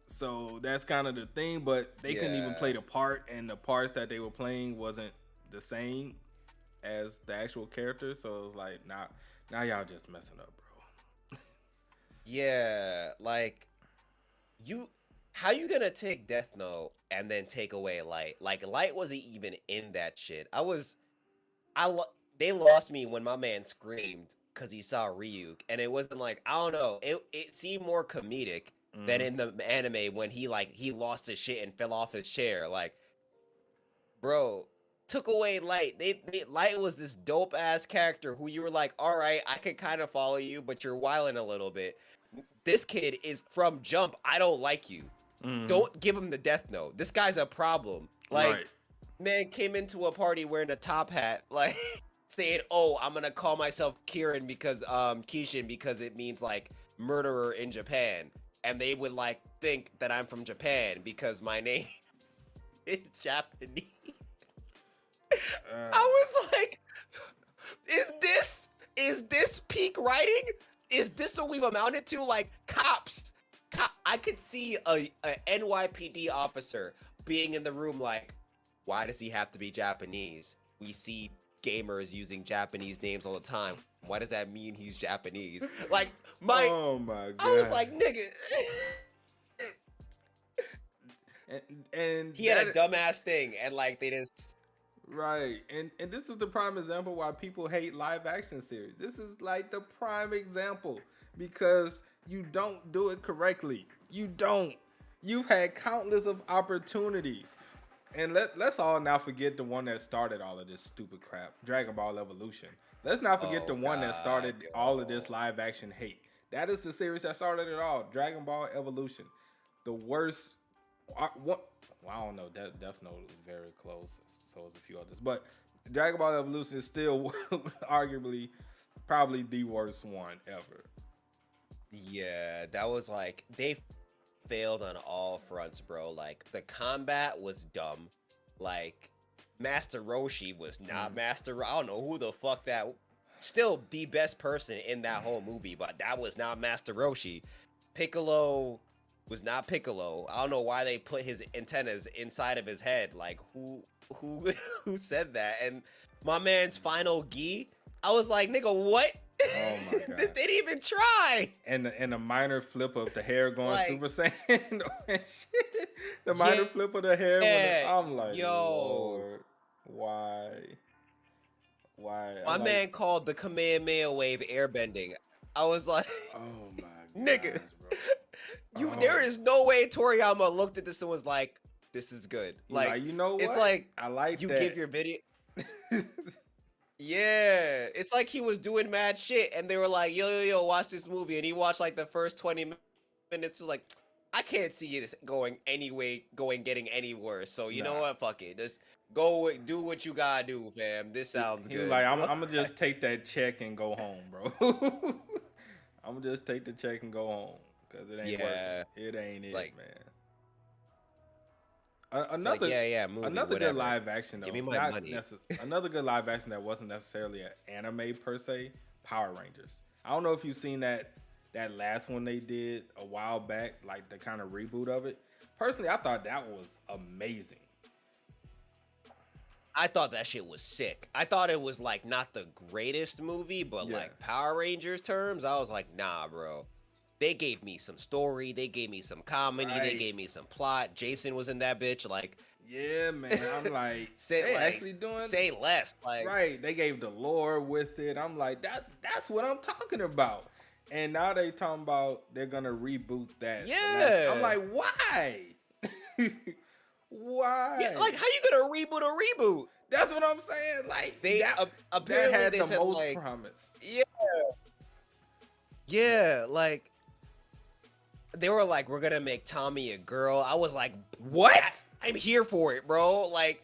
So that's kind of the thing, but they couldn't even play the part, and the parts that they were playing wasn't the same as the actual character. So it was like, now y'all just messing up, bro. Yeah, like how you gonna take Death Note and then take away Light? Like Light wasn't even in that shit. They lost me when my man screamed because he saw Ryuk, and it wasn't like, I don't know. It seemed more comedic than in the anime when he lost his shit and fell off his chair. Like, bro, took away Light. Light was this dope ass character who you were like, all right, I could kind of follow you, but you're wilding a little bit. This kid is from jump. I don't like you. Don't give him the Death Note. This guy's a problem. Like, Right. man came into a party wearing a top hat, like saying, "Oh, I'm gonna call myself Kishin because it means like murderer in Japan," and they would like think that I'm from Japan because my name is Japanese. I was like, is this peak writing? Is this what we've amounted to? Like cops. I could see a NYPD officer being in the room like, why does he have to be Japanese? We see gamers using Japanese names all the time. Why does that mean he's Japanese? Like, oh my god. I was like, nigga. and he had a dumbass thing, and like they just. Right, and this is the prime example why people hate live action series. This is like the prime example because you don't do it correctly. You don't. You've had countless of opportunities. And let's all now forget the one that started all of this stupid crap, Dragon Ball Evolution. Let's not forget the one that started all of this live action hate. That is the series that started it all, Dragon Ball Evolution. The worst. Well, I don't know. Death Note is very close. So is a few others, but Dragon Ball Evolution is still arguably probably the worst one ever. Yeah, that was like they failed on all fronts, bro. Like the combat was dumb. Like Master Roshi was not Master. I don't know who the fuck that. Still the best person in that whole movie, but that was not Master Roshi. Piccolo was not Piccolo. I don't know why they put his antennas inside of his head. Like who said that? And my man's final gi, I was like, nigga, what? Oh my god! They didn't even try. And the minor flip of the hair going like, Super Saiyan and shit. The minor flip of the hair. I'm like, yo, Lord, why? My man called the Kamehameha wave airbending. I was like, oh my nigga, bro. There is no way Toriyama looked at this and was like, this is good. Like, you know what? It's like I like you that. give your video. Yeah, it's like he was doing mad shit, and they were like, yo, watch this movie, and he watched like the first 20 minutes. Was like, I can't see this getting any worse. So you know what? Fuck it, just go do what you gotta do, fam. This sounds good. Like, I'm gonna just take that check and go home, bro. I'm gonna just take the check and go home because it ain't working. It ain't it, like, man. Another movie, another good live action though. Give me my money. Another good live action that wasn't necessarily an anime per se. Power Rangers. I don't know if you've seen that last one they did a while back, like the kind of reboot of it. Personally, I thought that was amazing. I thought that shit was sick. I thought it was like not the greatest movie, but like Power Rangers terms, I was like, nah, bro. they gave me some story, they gave me some comedy, they Right. gave me some plot. Jason was in that bitch. Like, Yeah, man. I'm like, say they like actually doing say less. Like, right. They gave the lore with it. I'm like, that's what I'm talking about. And now they talking about they're gonna reboot that. The last. I'm yeah, like, why? yeah. Why? Like, how you gonna reboot a reboot? That's what I'm saying. Like They that apparently had they the said most like, promise. yeah, yeah. Like, they were like, we're gonna make Tommy a girl. I was like, What? I'm here for it, bro. Like,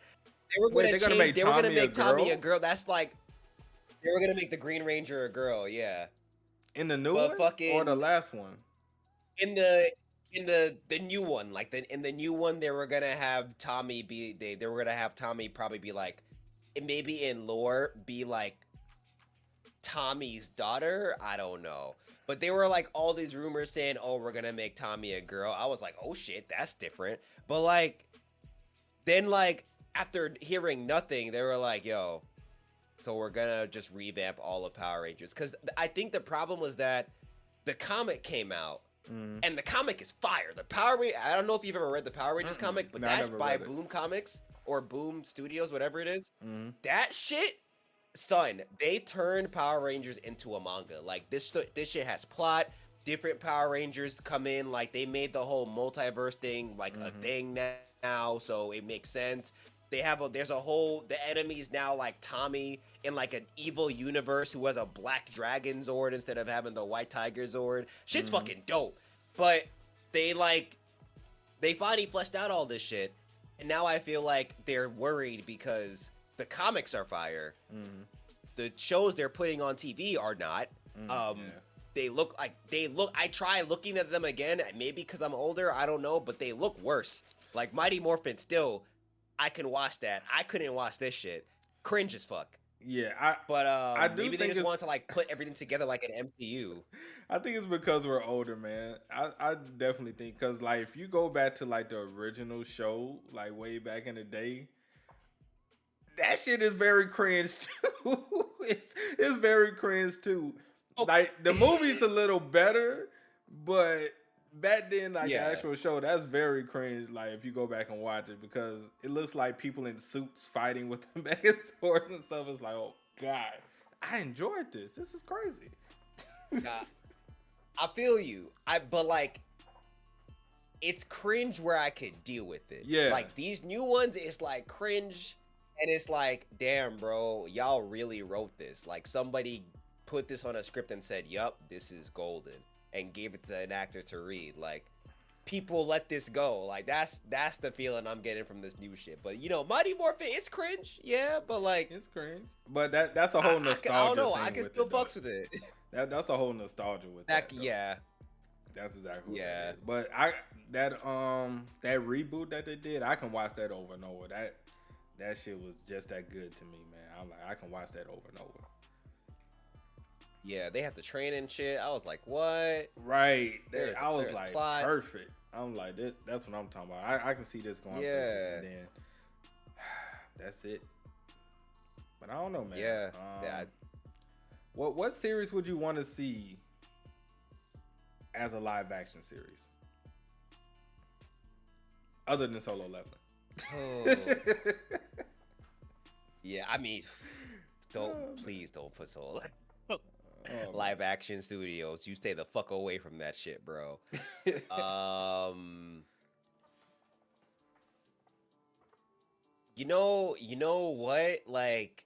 they were Wait, gonna they're gonna change. make They were gonna Tommy a make Tommy a girl girl. That's like, they were gonna make the Green Ranger a girl. Yeah, in the new but one or the fucking last one? in the new one, like in the new one, they were gonna have Tommy be they were gonna have Tommy probably be like, maybe in lore be like Tommy's daughter. I don't know. But they were like all these rumors saying, "Oh, we're gonna make Tommy a girl." I was like, "Oh shit, that's different." But like, then like after hearing nothing, they were like, "Yo, so we're gonna just revamp all of Power Rangers." Because I think the problem was that the comic came out, Mm. and the comic is fire. The Power Rangers. I don't know if you've ever read the Power Rangers comic, but No, I that's never by read it. Boom Comics or Boom Studios, whatever it is. Mm. That shit, son, they turned Power Rangers into a manga. Like this shit has plot. Different Power Rangers come in. Like they made the whole multiverse thing like a thing now, so it makes sense. They have there's a whole the enemies now like Tommy in like an evil universe who has a black dragon Zord instead of having the white tiger Zord. Shit's fucking dope. But they like they finally fleshed out all this shit, and now I feel like they're worried because the comics are fire. The shows they're putting on TV are not. Yeah. They look. I try looking at them again, maybe because I'm older. I don't know, but they look worse. Like Mighty Morphin, still, I can watch that. I couldn't watch this shit. Cringe as fuck. Yeah, But I do maybe they think just it's want to like put everything together like an MCU. I think it's because we're older, man. I definitely think because like if you go back to like the original show, like way back in the day, that shit is very cringe too. It's very cringe too. Oh. Like the movie's a little better, but back then, like the Yeah. actual show, that's very cringe. Like if you go back and watch it, because it looks like people in suits fighting with the mega swords and stuff. It's like, oh god, I enjoyed this. This is crazy. Nah, I feel you. But like, it's cringe where I could deal with it. Yeah. Like these new ones, it's like cringe, and it's like, damn, bro, y'all really wrote this. Like somebody put this on a script and said, "Yup, this is golden," and gave it to an actor to read. Like, people let this go. Like that's the feeling I'm getting from this new shit. But you know, Mighty Morphin, it's cringe, yeah. But like, It's cringe, but that's a whole nostalgia. I don't know. thing I can with still it, though. fucks with it. That's a whole nostalgia with that. though. Yeah. That's exactly what Yeah. that is. But that reboot that they did, I can watch that over and over. That shit was just that good to me, man. I'm like, I can watch that over and over. Yeah, they have to train and shit. I was like, what? Right. There's- I was there's like, plot. perfect. I'm like, that's what I'm talking about. I can see this going places, Yeah. and then that's it. But I don't know, man. Yeah. Yeah. What series would you want to see as a live action series? Other than Solo Leveling. Oh. Yeah, I mean, please don't put Soul. Live action studios, you stay the fuck away from that shit, bro. You know what? Like,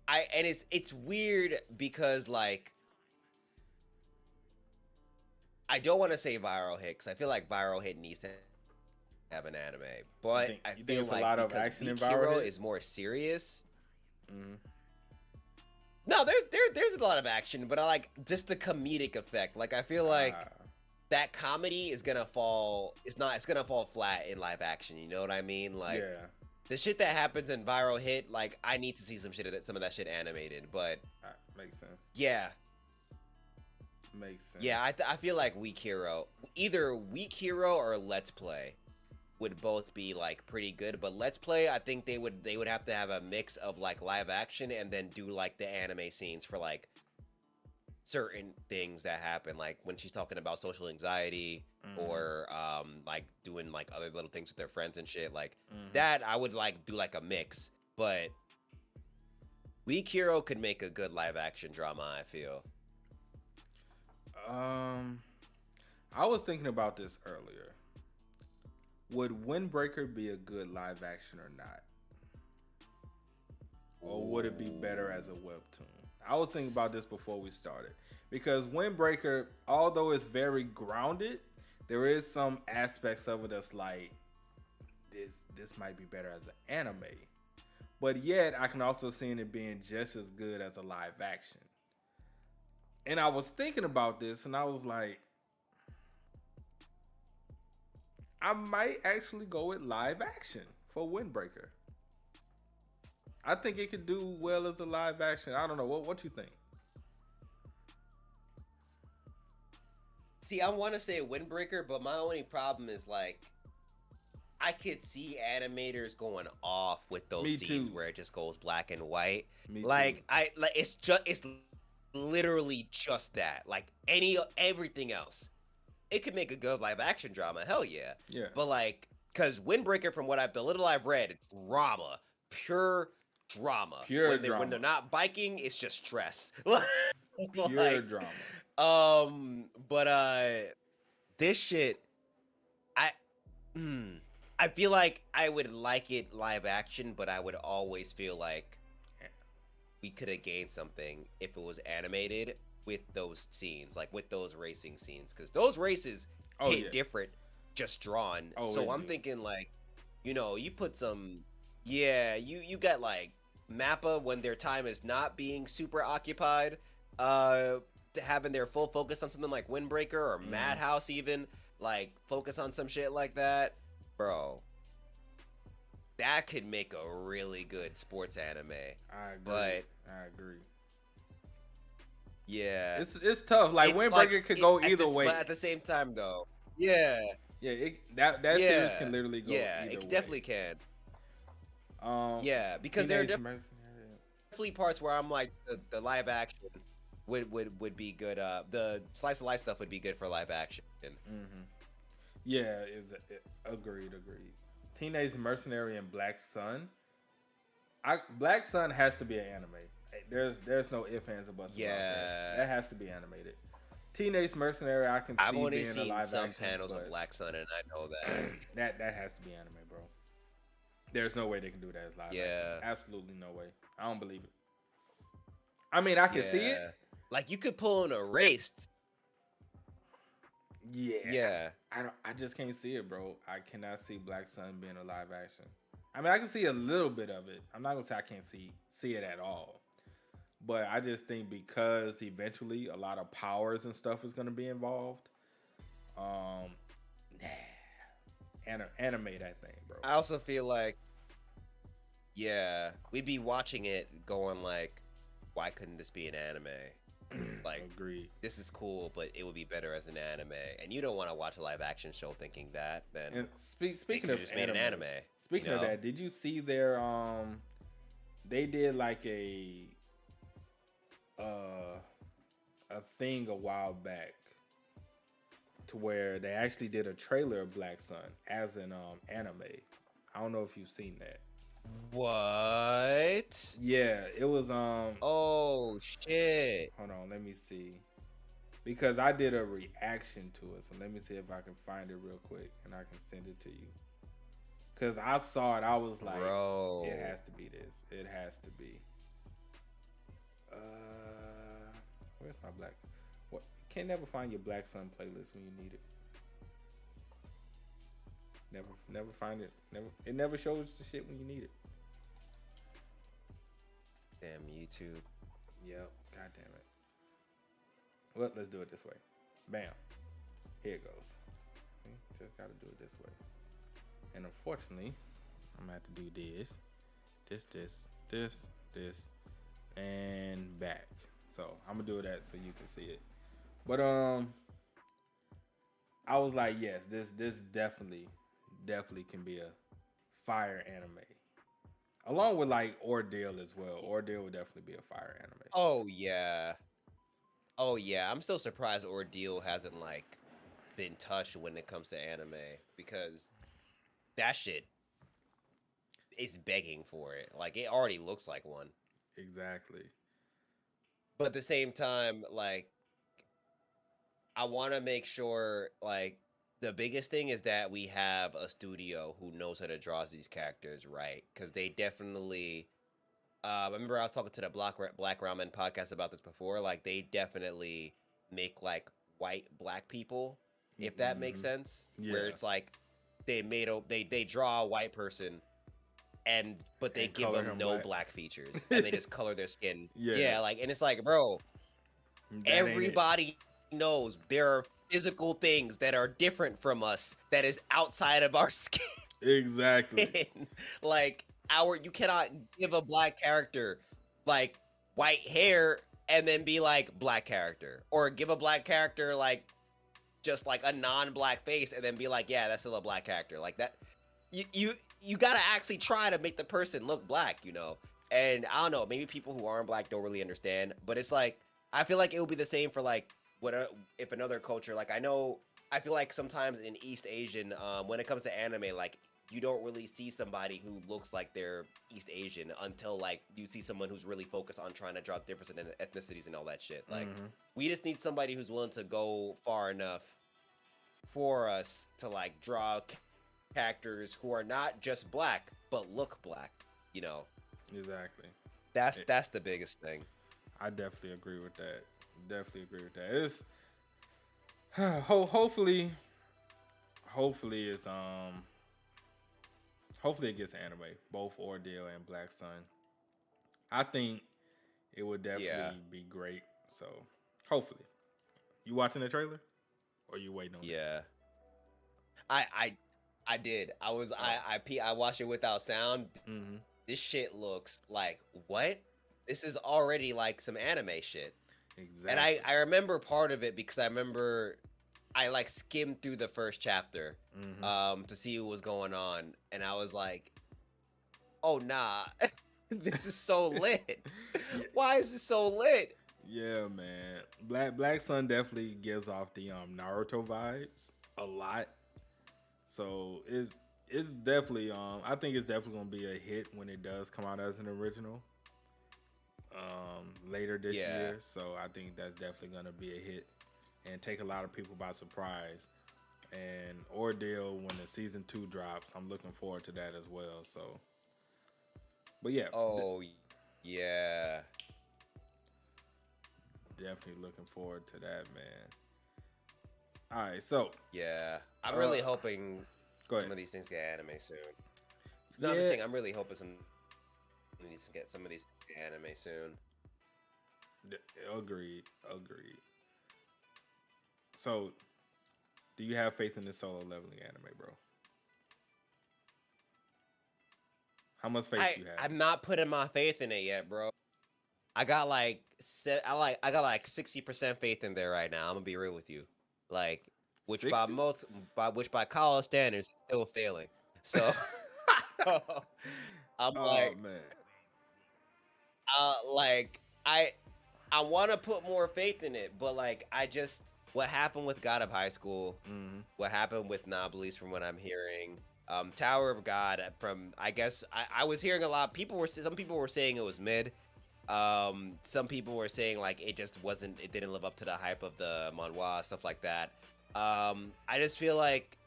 it's weird because like I don't want to say Viral Hit, 'cause I feel like Viral Hit needs to have an anime, but you I think feel it's a like lot of because action in Weak Viral Hero Hit? is more serious. Mhm. No, there's a lot of action, but I like just the comedic effect. Like I feel like that comedy is gonna fall. It's gonna fall flat in live action. You know what I mean? Like yeah, the shit that happens in Viral Hit. Like I need to see some of that shit animated. But makes sense. yeah, Makes sense. yeah. I feel like Weak Hero, either Weak Hero or Let's Play, would both be like pretty good. But Let's Play, I think they would have to have a mix of like live action and then do like the anime scenes for like certain things that happen, like when she's talking about social anxiety Mm-hmm. or like doing like other little things with their friends and shit, like Mm-hmm. that I would like do like a mix. But Weak Hero could make a good live action drama, I feel. Um, I was thinking about this earlier. Would Windbreaker be a good live action or not? Or would it be better as a Ooh. webtoon? I was thinking about this before we started because Windbreaker, although it's very grounded, there is some aspects of it that's like this might be better as an anime. But yet I can also see it being just as good as a live action. And I was thinking about this and I was like, I might actually go with live action for Windbreaker. I think it could do well as a live action. I don't know. What you think? See, I want to say Windbreaker, but my only problem is like I could see animators going off with those Me scenes too. where it just goes black and white. Me too. Like it's literally just that. Like everything else. It could make a good live action drama, hell yeah. Yeah. But like cuz Windbreaker from the little I've read, drama, pure drama. Pure When they're drama. not biking, it's just stress. Pure like drama. but this shit I I feel like I would like it live action, but I would always feel like we could have gained something if it was animated with those scenes, like with those racing scenes, because those races Oh hit yeah. different just drawn. Oh, So it I'm do. thinking like, you put some, yeah, you got like Mappa when their time is not being super occupied, having their full focus on something like Windbreaker or Mm, Madhouse even, like focus on some shit like that, bro. That could make a really good sports anime. I agree. But I agree. yeah, It's tough. Like it's like Windbreaker could go at either this, way. but at the same time though, yeah, Yeah, that series can yeah, literally go yeah, either it way. definitely can. Um, Yeah, because there are Teenage Mercenary. definitely parts where I'm like the live action would be good. The slice of life stuff would be good for live action. Mm-hmm. Yeah, agreed. Agreed. Teenage Mercenary and Black Sun. Black Sun has to be an anime. There's no ifs ands or buts about that. Yeah, That has to be animated. Teenage Mercenary, I can I've see only being a seen live some action, panels of but Black Sun, and I know that. that has to be anime, bro. There's no way they can do that as live action. Yeah, Absolutely no way. I don't believe it. I mean, I can see it. yeah, like you could pull in a race. Yeah. Yeah, I just can't see it, bro. I cannot see Black Sun being a live action. I mean, I can see a little bit of it. I'm not gonna say I can't see it at all. But I just think because eventually a lot of powers and stuff is gonna be involved. Um, animate that thing, bro. I also feel like, yeah, we'd be watching it going like, why couldn't this be an anime? Like, Agreed. this is cool, but it would be better as an anime. And you don't want to watch a live action show thinking that. Then And they speaking could of have just made an anime. speaking You of know? that, did you see their they did like a thing a while back to where they actually did a trailer of Black Sun as an anime. I don't know if you've seen that. What? Yeah, it was Oh shit! hold on, let me see. Because I did a reaction to it, so let me see if I can find it real quick and I can send it to you. Cause I saw it, I was like, Bro. it has to be this. It has to be. Where's my black? What? Can't never find your Black Sun playlist when you need it. Never find it. It never shows the shit when you need it. Damn YouTube. Yep. God damn it. Well, let's do it this way. Bam. Here it goes. Just gotta do it this way. And unfortunately, I'm gonna have to do this, and back. So I'm gonna do that so you can see it. But I was like, yes, this definitely can be a fire anime. Along with like Ordeal as well. Ordeal would definitely be a fire anime. Oh yeah. Oh yeah, I'm still surprised Ordeal hasn't like been touched when it comes to anime because that shit is begging for it. Like it already looks like one. Exactly. But at the same time, like I want to make sure like the biggest thing is that we have a studio who knows how to draw these characters right because they definitely I remember I was talking to the Black Ramen podcast about this before. Like they definitely make like white black people, if that makes Mm-hmm. sense. Where Yeah. it's like they draw a white person and but they And give color them him no black. black features and they just color their skin. Yeah. Yeah, like and it's like, bro, That ain't it. everybody knows there are physical things that are different from us that is outside of our skin. Exactly. Like our you cannot give a black character like white hair and then be like black character or give a black character like just like a non-black face and then be like yeah that's still a black character like that you gotta actually try to make the person look black, you know. And I don't know, maybe people who aren't black don't really understand, but it's like I feel like it would be the same for like if another culture like I feel like sometimes in East Asian when it comes to anime like you don't really see somebody who looks like they're East Asian until like you see someone who's really focused on trying to draw difference in ethnicities and all that shit. Like Mm-hmm. we just need somebody who's willing to go far enough for us to like draw characters who are not just black but look black, you know. Exactly. That's the biggest thing. I definitely agree with that. Definitely agree with that. It's hopefully it's hopefully it gets anime, both Ordeal and Black Sun. I think it would definitely Yeah. be great. So hopefully, you watching the trailer, or you waiting on it? Yeah. I did. I watched it without sound. Mm-hmm. This shit looks like what? This is already like some anime shit. Exactly. And I remember part of it because I remember I like skimmed through the first chapter to see what was going on and I was like, "Oh nah. This is so lit. Yeah. Why is this so lit?" Yeah, man. Black Sun definitely gives off the Naruto vibes a lot. So it's definitely I think it's definitely gonna be a hit when it does come out as an original later this year. So I think that's definitely gonna be a hit and take a lot of people by surprise. And Ordeal when the season 2 drops, I'm looking forward to that as well. So, but yeah, Oh yeah. definitely looking forward to that, man. All right, so Yeah. I'm really hoping go some ahead. of these things get anime soon. No, I'm just saying I'm really hoping some of these get some of these get anime soon. Agreed. So, do you have faith in this solo leveling anime, bro? How much faith do you have? I'm not putting my faith in it yet, bro. I got like I got like 60% faith in there right now. I'm gonna be real with you. Like which 60? by college standards still failing. So I'm Oh man. like I want to put more faith in it, but like I just what happened with God of High School, what happened with Noblies from what I'm hearing, Tower of God from I guess I was hearing a lot. Some people were saying it was mid. Some people were saying like it didn't live up to the hype of the manhwa, stuff like that. I just feel like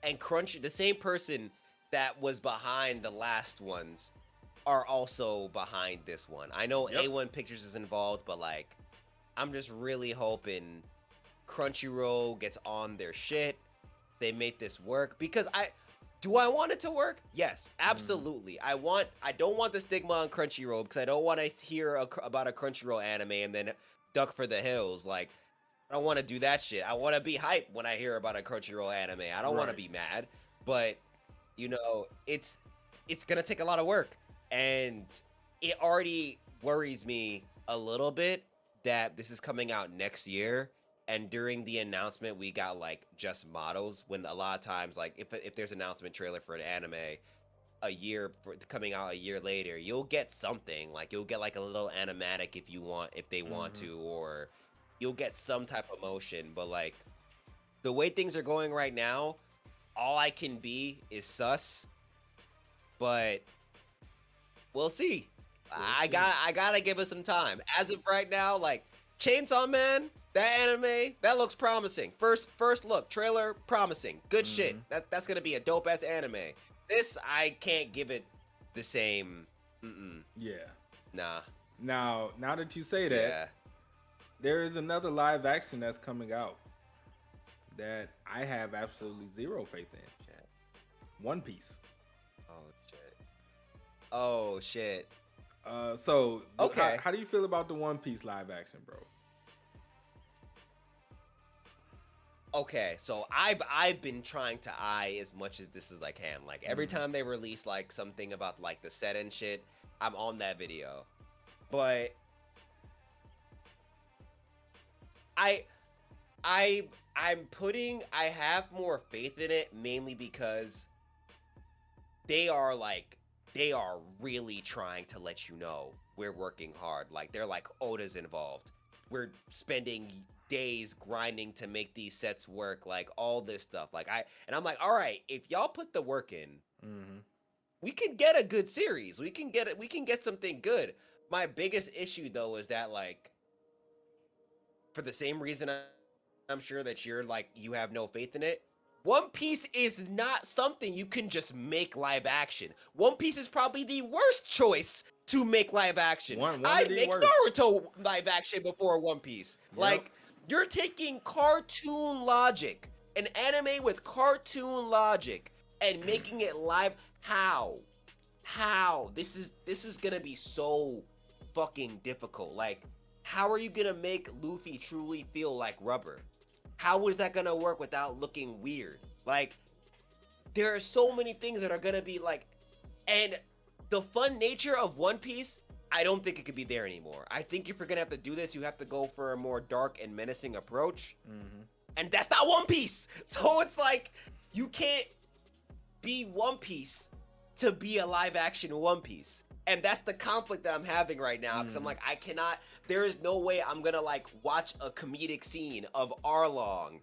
and Crunch the same person that was behind the last ones are also behind this one. I know A1 Pictures is involved, but like I'm just really hoping Crunchyroll gets on their shit. They make this work because I want it to work? Yes, absolutely. I don't want the stigma on Crunchyroll because I don't want to hear about a Crunchyroll anime and then duck for the hills. Like I don't want to do that shit. I want to be hyped when I hear about a Crunchyroll anime. I don't want to be mad, but you know, it's gonna take a lot of work, and it already worries me a little bit that this is coming out next year. And during the announcement, we got like just models. When a lot of times, like if there's an announcement trailer for an anime, coming out a year later, you'll get something like you'll get like a little animatic if they want to, or you'll get some type of motion, but like the way things are going right now, all I can be is sus, but we'll see. I gotta give it some time. As of right now, like Chainsaw Man, that anime, that looks promising. First look, trailer, promising. Good shit. That's gonna be a dope ass anime. This I can't give it the same. Yeah. Nah. Now that you say that, Yeah. there is another live action that's coming out that I have absolutely zero faith in. Shit. One Piece. Oh shit. Oh shit. So Okay. how do you feel about the One Piece live action, bro? Okay, so I've been trying to eye as much of this as I can. Like every time they release like something about like the set and shit, I'm on that video. But I I I have more faith in it mainly because they are really trying to let you know we're working hard. Like they're like Oda's involved. We're spending days grinding to make these sets work, like all this stuff. I'm like, all right, if y'all put the work in, we can get a good series. We can get something good. My biggest issue though is that like for the same reason I'm sure that you're like you have no faith in it. One Piece is not something you can just make live action. One Piece is probably the worst choice to make live action. I'd make Naruto live action before One Piece. Yep. Like, you're taking cartoon logic, an anime with cartoon logic, and making it live. How? This is gonna be so fucking difficult. Like, how are you gonna make Luffy truly feel like rubber? How is that gonna work without looking weird? Like, there are so many things that are gonna be like, and the fun nature of One Piece, I don't think it could be there anymore. I think if you're gonna have to do this, you have to go for a more dark and menacing approach, and that's not One Piece. So it's like, you can't be One Piece to be a live action One Piece. And that's the conflict that I'm having right now, because I'm like, I cannot, there is no way I'm gonna like watch a comedic scene of Arlong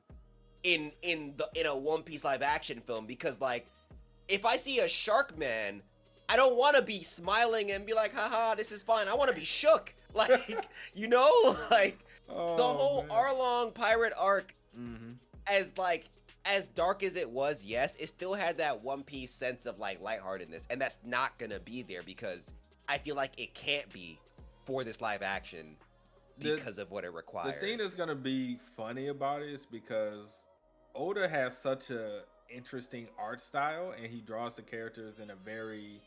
in a One Piece live action film, because like, if I see a shark man, I don't want to be smiling and be like, haha, this is fine. I want to be shook. Like, you know, like the whole Arlong pirate arc, as dark as it was, yes, it still had that One Piece sense of like lightheartedness, and that's not gonna be there because I feel like it can't be for this live action because of what it requires. The thing that's gonna be funny about it is because Oda has such a interesting art style, and he draws the characters in a very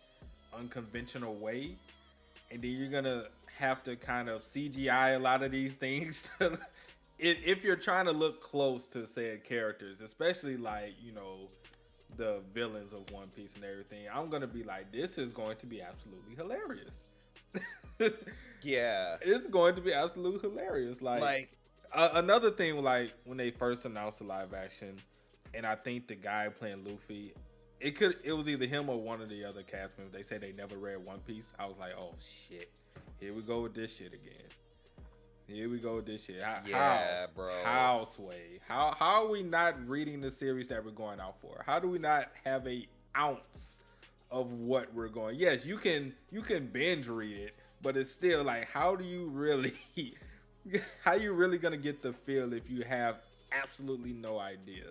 unconventional way, and then you're gonna have to kind of CGI a lot of these things to if you're trying to look close to said characters, especially like, you know, the villains of One Piece and everything. I'm gonna be like, this is going to be absolutely hilarious. Yeah, it's going to be absolutely hilarious. Like another thing, like when they first announced the live action, and I think the guy playing Luffy, it was either him or one of the other cast members. They said they never read One Piece. I was like, oh shit, here we go with this shit again. Here we go with this shit. Bro. How, Sway? How are we not reading the series that we're going out for? How do we not have a ounce of what we're going? Yes, you can binge read it, but it's still like, how are you really gonna get the feel if you have absolutely no idea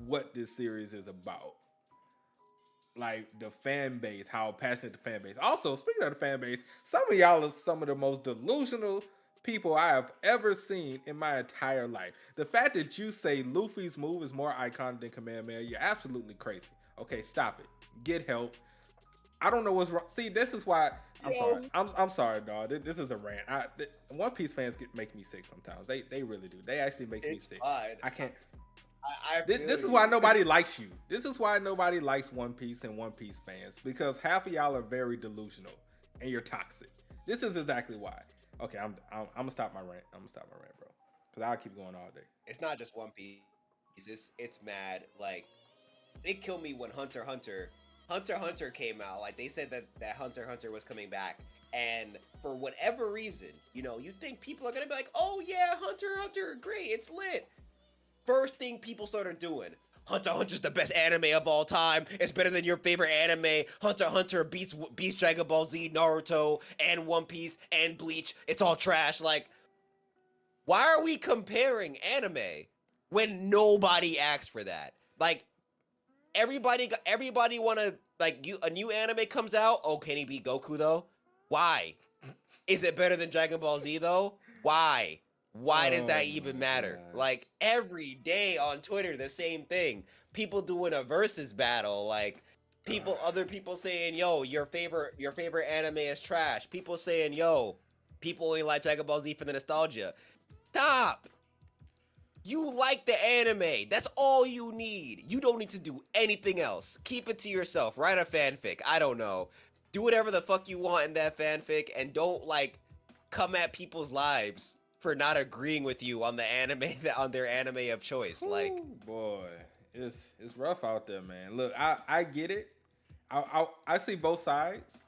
what this series is about? Like the fan base, how passionate the fan base. Also, speaking of the fan base, some of y'all are some of the most delusional people I have ever seen in my entire life. The fact that you say Luffy's move is more iconic than Kamehameha, you're absolutely crazy. Okay, stop it. Get help. I don't know what's wrong. See, this is why sorry. I'm sorry, dog. This is a rant. One Piece fans make me sick sometimes. They really do. They actually make me sick. Fine. I can't. This is why nobody likes you. This is why nobody likes One Piece and One Piece fans, because half of y'all are very delusional and you're toxic. This is exactly why. Okay, I'm gonna stop my rant. Bro, because I'll keep going all day. It's not just One Piece. It's mad. Like, they killed me when Hunter x Hunter came out. Like, they said that Hunter x Hunter was coming back, And for whatever reason, you know, you think people are gonna be like, oh yeah, Hunter x Hunter, great, it's lit. First thing people started doing, Hunter x Hunter's the best anime of all time. It's better than your favorite anime. Hunter x Hunter beats Dragon Ball Z, Naruto, and One Piece, and Bleach. It's all trash. Like, why are we comparing anime when nobody asked for that? Like, everybody wanna, like, a new anime comes out. Oh, can he beat Goku though? Why? Is it better than Dragon Ball Z though? Why? Why does that even matter? gosh. Like, every day on Twitter, the same thing. People doing a versus battle, like other people saying, "Yo, your favorite anime is trash." People saying, "Yo, people only like Dragon Ball Z for the nostalgia." Stop. You like the anime. That's all you need. You don't need to do anything else. Keep it to yourself. Write a fanfic. I don't know. Do whatever the fuck you want in that fanfic, and don't, like, come at people's lives for not agreeing with you on the anime on their anime of choice. Like, Ooh, boy, it's rough out there, man. Look, I get it. I see both sides.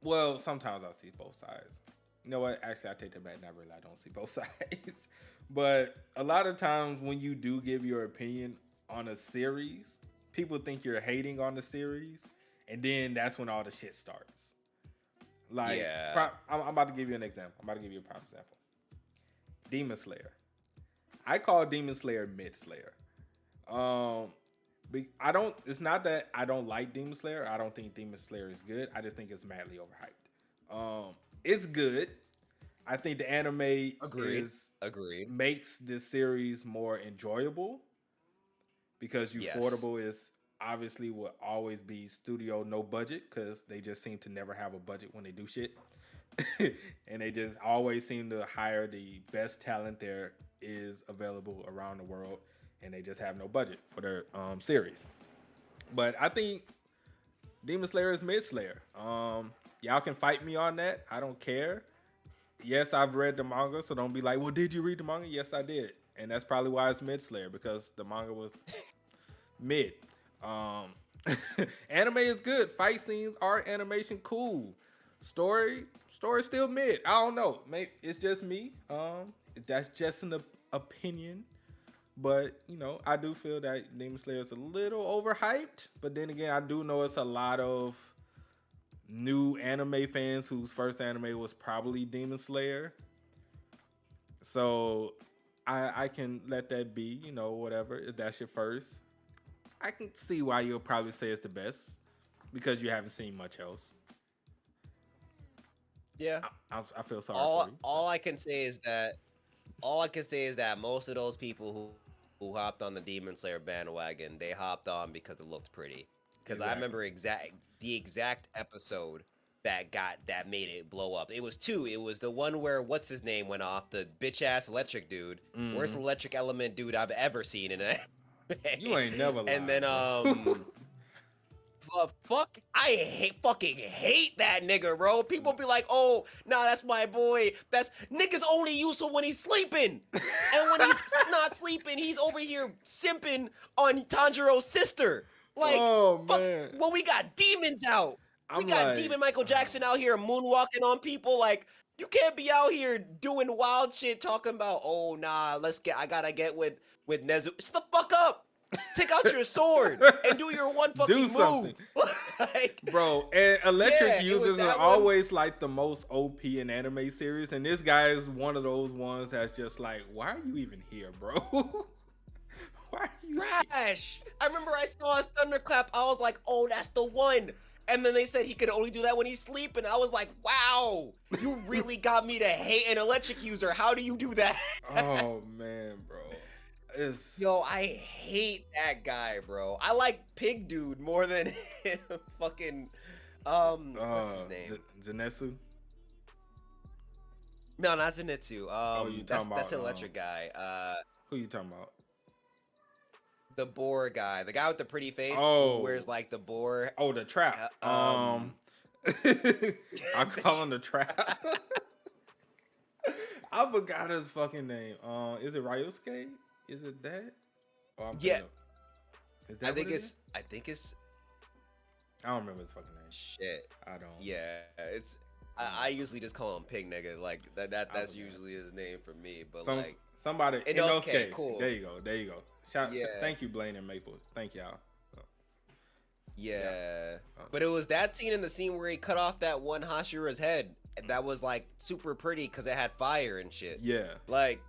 Well, sometimes I see both sides. You know what? Actually, I take that back. Not really. I don't see both sides. But a lot of times when you do give your opinion on a series, people think you're hating on the series, and then that's when all the shit starts. Like, yeah. I'm about to give you an example. I'm about to give you a prime example. Demon Slayer. I call Demon Slayer mid Slayer. It's not that I don't like Demon Slayer. I don't think Demon Slayer is good. I just think it's madly overhyped. It's good. I think the anime Agreed. makes this series more enjoyable because Ufotable is obviously will always be studio no budget because they just seem to never have a budget when they do shit. And they just always seem to hire the best talent there is available around the world, and they just have no budget for their series. But I think Demon Slayer is mid Slayer. Y'all can fight me on that. I don't care. Yes, I've read the manga, so don't be like, well, did you read the manga? Yes, I did. And that's probably why it's mid Slayer, because the manga was mid. Anime is good. Fight scenes, art, animation, cool. Story still mid. I don't know. Maybe it's just me. That's just an opinion. But, you know, I do feel that Demon Slayer is a little overhyped. But then again, I do know it's a lot of new anime fans whose first anime was probably Demon Slayer. So I can let that be, you know, whatever. If that's your first, I can see why you'll probably say it's the best because you haven't seen much else. Yeah. I feel sorry for you. All I can say is that most of those people who hopped on the Demon Slayer bandwagon, they hopped on because it looked pretty. Because I remember the exact episode that made it blow up. It was two. It was the one where what's his name went off, the bitch ass electric dude, worst electric element dude I've ever seen in it. You ain't never lied. And then I fucking hate that nigga, bro. People be like, oh, nah, that's my boy. That's niggas only useful when he's sleeping. And when he's not sleeping, he's over here simping on Tanjiro's sister. Like, man. Well, we got demons out. We got demon Michael Jackson out here moonwalking on people. Like, you can't be out here doing wild shit talking about, oh, nah, I gotta get with Nezu. Shut the fuck up. Take out your sword and do your one fucking move. Like, bro, and electric users are always like the most OP in anime series, and this guy is one of those ones that's just like, why are you even here, bro? Why are you trash? Here? I remember I saw his thunderclap. I was like, oh, that's the one. And then they said he could only do that when he's sleeping. I was like, wow, you really got me to hate an electric user. How do you do that? Oh, man, bro. Yo, I hate that guy, bro. I like Pig Dude more than fucking what's his name? Zenitsu? No, not Zenitsu. That's the electric guy. Who you talking about? The boar guy, the guy with the pretty face who wears like the boar. Oh, the trap. I call him the trap. I forgot his fucking name. Is it Ryosuke? Is it that? Yeah. Is that I think it's. I don't remember his fucking name. Shit. I don't. Yeah, it's. I usually just call him Pig Nigga. Like that's Okay. usually his name for me. But Some like, somebody Inosuke, Inosuke. cool. There you go. There you go. Yeah. Thank you, Blaine and Maple. Thank y'all. Yeah. But it was that scene and the scene where he cut off that one Hashira's head that was like super pretty because it had fire and shit. Yeah. Like,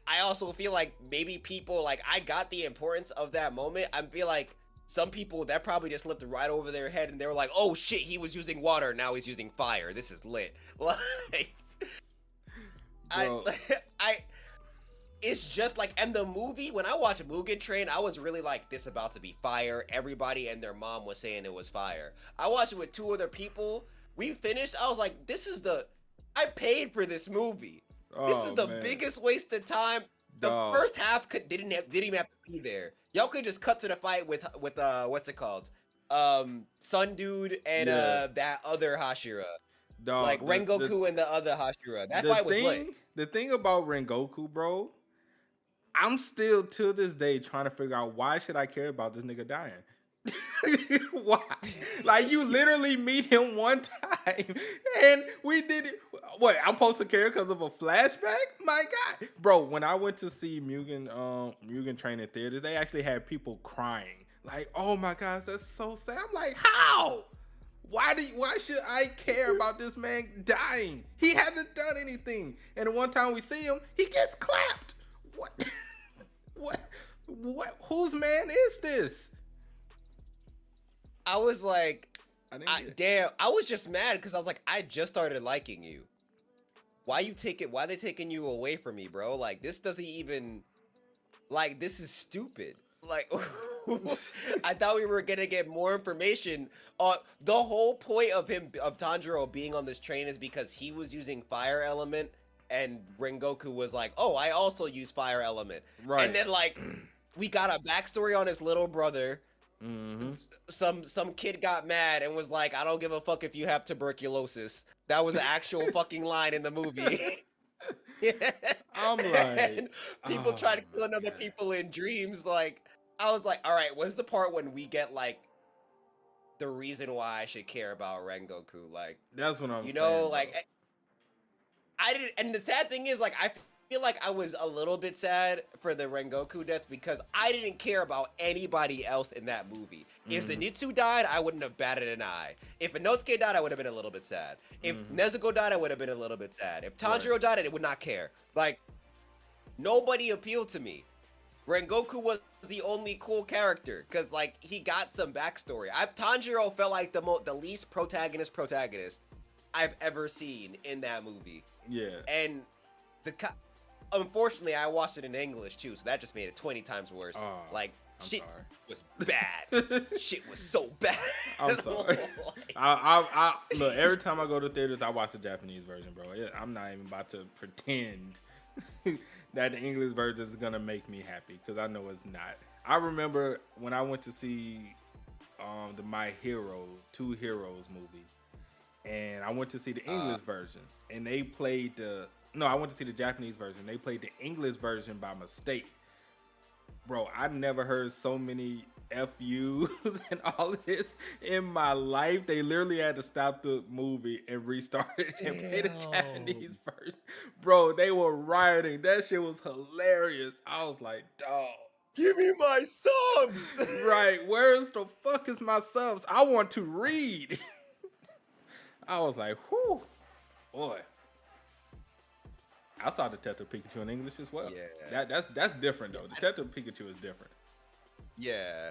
I also feel like maybe people, like, I got the importance of that moment. I feel like some people that probably just slipped right over their head and they were like, oh shit, he was using water, now he's using fire. This is lit. Like, I it's just like, and the movie, when I watched Mugen Train, I was really like, this about to be fire. Everybody and their mom was saying it was fire. I watched it with 2 other people. We finished. I was like, I paid for this movie. This is the biggest waste of time. The first half didn't even have to be there. Y'all could just cut to the fight with what's it called? Sun Dude and that other Hashira. Like Rengoku and the other Hashira. That fight was lit. The thing about Rengoku, bro, I'm still to this day trying to figure out why should I care about this nigga dying? Why? Like, you literally meet him one time and we did it. What, I'm supposed to care because of a flashback? My God. Bro, when I went to see Mugen Train in theaters, they actually had people crying. Like, oh my gosh, that's so sad. I'm like, how? Why should I care about this man dying? He hasn't done anything. And the one time we see him, he gets clapped. What? What? Whose man is this? I was like, damn. I was just mad because I was like, I just started liking you. Why they taking you away from me, bro? Like, this doesn't even, like, this is stupid. Like, I thought we were gonna get more information. The whole point of Tanjiro being on this train is because he was using fire element, and Rengoku was like, "Oh, I also use fire element." Right. And then like, we got a backstory on his little brother. Mm-hmm. Some kid got mad and was like, "I don't give a fuck if you have tuberculosis." That was an actual fucking line in the movie. I'm like, and people try to kill other people in dreams. Like, I was like, all right, what's the part when we get like the reason why I should care about Rengoku? Like, that's what I'm saying. You know, like, bro. I didn't. And the sad thing is, like, I feel like I was a little bit sad for the Rengoku death because I didn't care about anybody else in that movie. If Zenitsu died, I wouldn't have batted an eye. If Inosuke died, I would have been a little bit sad. If Nezuko died, I would have been a little bit sad. If Tanjiro died, I would not care. Like, nobody appealed to me. Rengoku was the only cool character because, like, he got some backstory. Tanjiro felt like the least protagonist I've ever seen in that movie. Yeah. And unfortunately, I watched it in English too, so that just made it 20 times worse. Like, shit was bad. Shit was so bad. I'm sorry. I look, every time I go to theaters, I watch the Japanese version, bro. I'm not even about to pretend that the English version is gonna make me happy because I know it's not. I remember when I went to see the My Hero, Two Heroes movie, and I went to see the English version, and they played I went to see the Japanese version. They played the English version by mistake. Bro, I never heard so many FUs and all of this in my life. They literally had to stop the movie and restart it and play the Japanese version. Bro, they were rioting. That shit was hilarious. I was like, dog. Give me my subs! Right, where's the fuck is my subs? I want to read. I was like, whew, boy. I saw Detective Pikachu in English as well. Yeah, that's different though. Detective Pikachu is different. Yeah,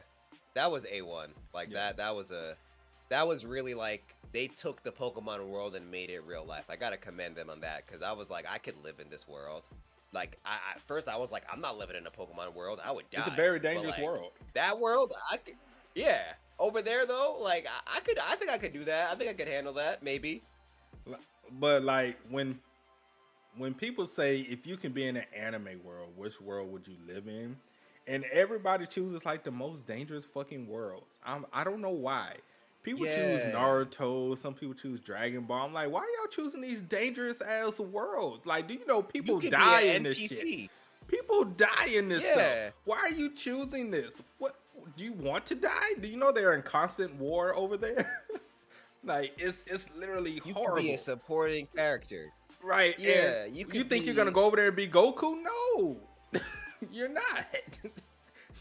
that was A1. Like that was really like they took the Pokemon world and made it real life. I gotta commend them on that because I was like, I could live in this world. Like, first I was like, I'm not living in a Pokemon world. I would die. It's a very dangerous world. That world, I could. Yeah, over there though, like I think I could do that. I think I could handle that, maybe. But like when people say if you can be in an anime world, which world would you live in? And everybody chooses like the most dangerous fucking worlds. I don't know why. People choose Naruto, some people choose Dragon Ball. I'm like, why are y'all choosing these dangerous ass worlds? Like, do you know people die in this shit? People die in this stuff. Why are you choosing this? What do you want to die? Do you know they're in constant war over there? Like it's literally You can be a horrible. supporting character. Right. And Yeah, you you could think you're gonna be. go over there and be Goku? No. You're not.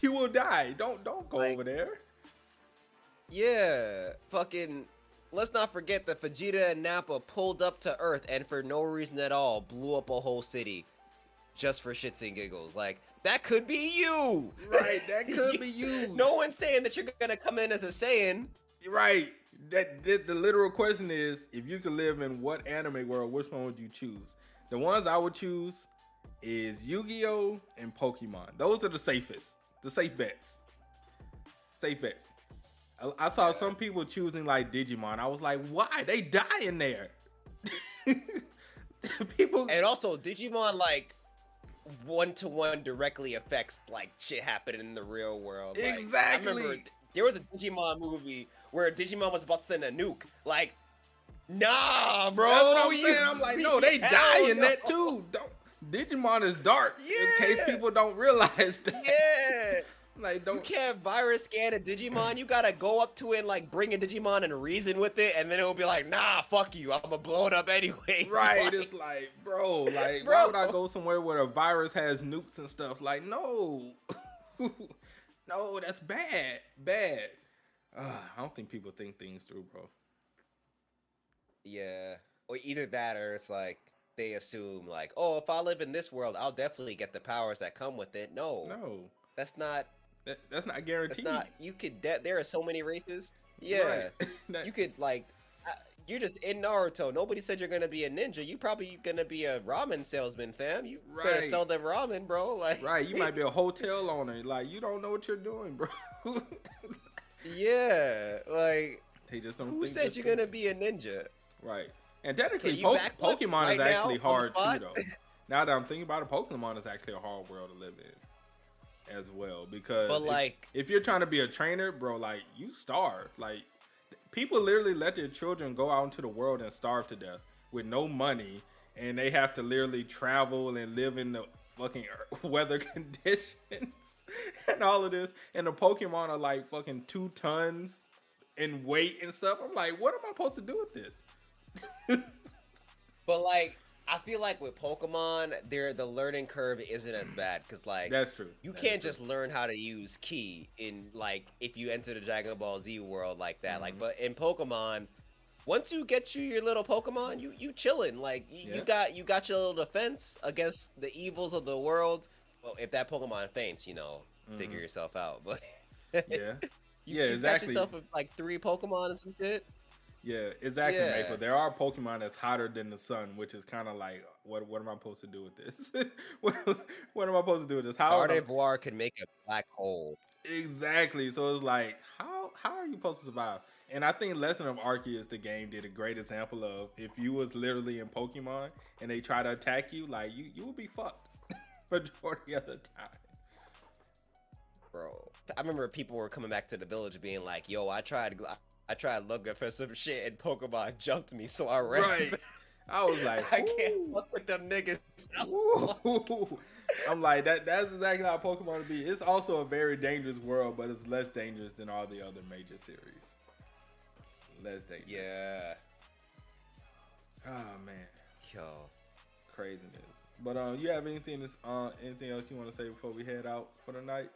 You will die. Don't go Like, over there. yeah, fucking. Let's not forget that Vegeta and Nappa pulled up to Earth and for no reason at all blew up a whole city just for shits and giggles. Like, that could be you. Right, that could be you. No one's saying that you're gonna come in as a Saiyan. Right. The literal question is, if you could live in what anime world, which one would you choose? The ones I would choose is Yu-Gi-Oh and Pokemon. Those are the safest, the safe bets. Safe bets. I saw some people choosing like Digimon. I was like, why? They die in there. People. And also, Digimon, like, one-to-one directly affects, like, shit happening in the real world. Like, Exactly. I remember there was a Digimon movie where Digimon was about to send a nuke. Like, nah, bro. That's what I'm saying. I'm like, no, they die in no. that too. Digimon is dark. In case Yeah. people don't realize that. Yeah. Like, You don't. can't virus scan a Digimon. You gotta go up to it and like bring a Digimon and reason with it, and then it'll be like, nah, fuck you. I'm gonna blow it up anyway. Right, Like, it's like, bro, like, Bro. why would I go somewhere where a virus has nukes and stuff? Like, no, no, that's bad, bad. I don't think people think things through, bro. yeah. Or either that or it's like they assume like, oh, if I live in this world, I'll definitely get the powers that come with it. No. No, That's not that's not that's guaranteed. not you could there are so many races. Yeah. Right. That- You could like you're just in Naruto. Nobody said you're gonna be a ninja. You probably gonna be a ramen salesman, fam. You better Right. sell them ramen, bro. Like right, you might be a hotel owner. Like, you don't know what you're doing, bro. Yeah, like They just don't. who think said this you're through. gonna be a ninja? Right. And technically, Can you backflip Pokemon right is now actually on the hard too, spot? though. Now that I'm thinking about it, Pokemon is actually a hard world to live in as well. Because But like, if you're trying to be a trainer, bro, like, you starve. Like, people literally let their children go out into the world and starve to death with no money, and they have to literally travel and live in the fucking weather conditions and all of this. And the Pokemon are like fucking 2 tons in weight and stuff. I'm like, what am I supposed to do with this? but like, I feel like with Pokemon, the learning curve isn't as bad because like That's true. you That can't is true. just learn how to use Ki in like if you enter the Dragon Ball Z world like that. Like, but in Pokemon, once you get your little Pokemon, you chilling. Like Yeah. you got your little defense against the evils of the world. Well, if that Pokemon faints, figure yourself out. But Yeah. you, Yeah, you exactly. got yourself with, like 3 Pokemon and some shit. Yeah, exactly, Yeah. Maple. There are Pokemon that's hotter than the sun, which is kind of like, what am I supposed to do with this? what am I supposed to do with this? How am I- Gardevoir can make a black hole. Exactly. So it's like, how are you supposed to survive? And I think Legend of Arceus, the game, did a great example of if you was literally in Pokemon and they try to attack you, like you would be fucked majority of the time. Bro, I remember people were coming back to the village being like, "Yo, I tried looking for some shit and Pokemon jumped me, so I ran." Right. I was like, I can't "Ooh." fuck with them niggas. Ooh. I'm like, that's exactly how Pokemon would be. It's also a very dangerous world, but it's less dangerous than all the other major series. Less dangerous. Yeah. Oh man, Yo. craziness. But you have anything anything else you want to say before we head out for the night?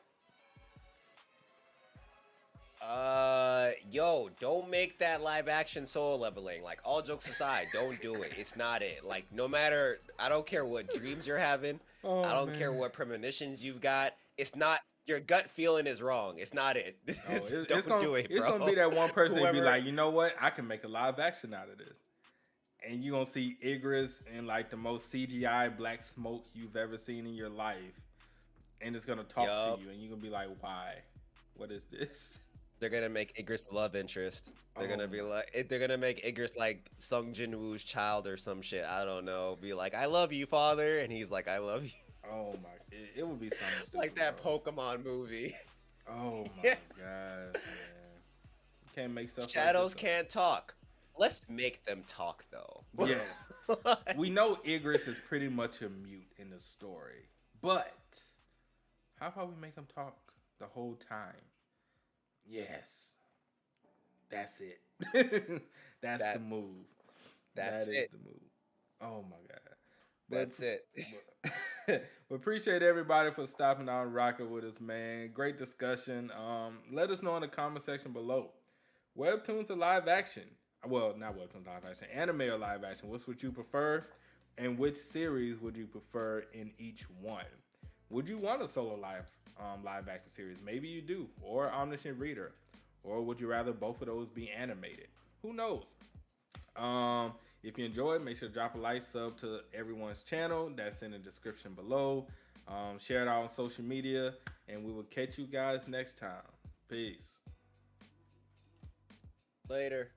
Yo, don't make that live action soul leveling. Like, all jokes aside, don't do it. It's not it. Like, no matter, I don't care what dreams you're having. Oh, I don't care man. what premonitions you've got. It's not, your gut feeling is wrong. It's not it. Oh, Don't do it, bro. It's gonna be that one person that be Whoever- like, you know what? I can make a live action out of this. And you're gonna see Igris in like the most CGI black smoke you've ever seen in your life. And it's gonna talk Yup. to you, and you're gonna be like, why? What is this? They're gonna make Igris the love interest. They're Oh gonna be like, they're gonna make Igris like Sung Jin Woo's child or some shit. I don't know. Be like, I love you, father, and he's like, I love you. Oh my, it would be something stupid, Like that bro. Pokemon movie. Oh my god, man. You can't make stuff Shadows like this can't talk. Let's make them talk though. up. Yes. We know Igris is pretty much a mute in the story. But how about we make him talk the whole time? Yes. That's it. That's the That move. that's That is it. the move. Oh my god. But That's it. we appreciate everybody for stopping out and rocking with us, man. Great discussion. Let us know in the comment section below. Webtoons or live action? Well, not Webtoons live action. Anime or live action? Which would you prefer? And which series would you prefer in each one? Would you want a solo live action series? Maybe you do, or Omniscient Reader, or would you rather both of those be animated? Who knows? If you enjoyed, make sure to drop a like, sub to everyone's channel. That's in the description below. Share it out on social media, and we will catch you guys next time. Peace. Later.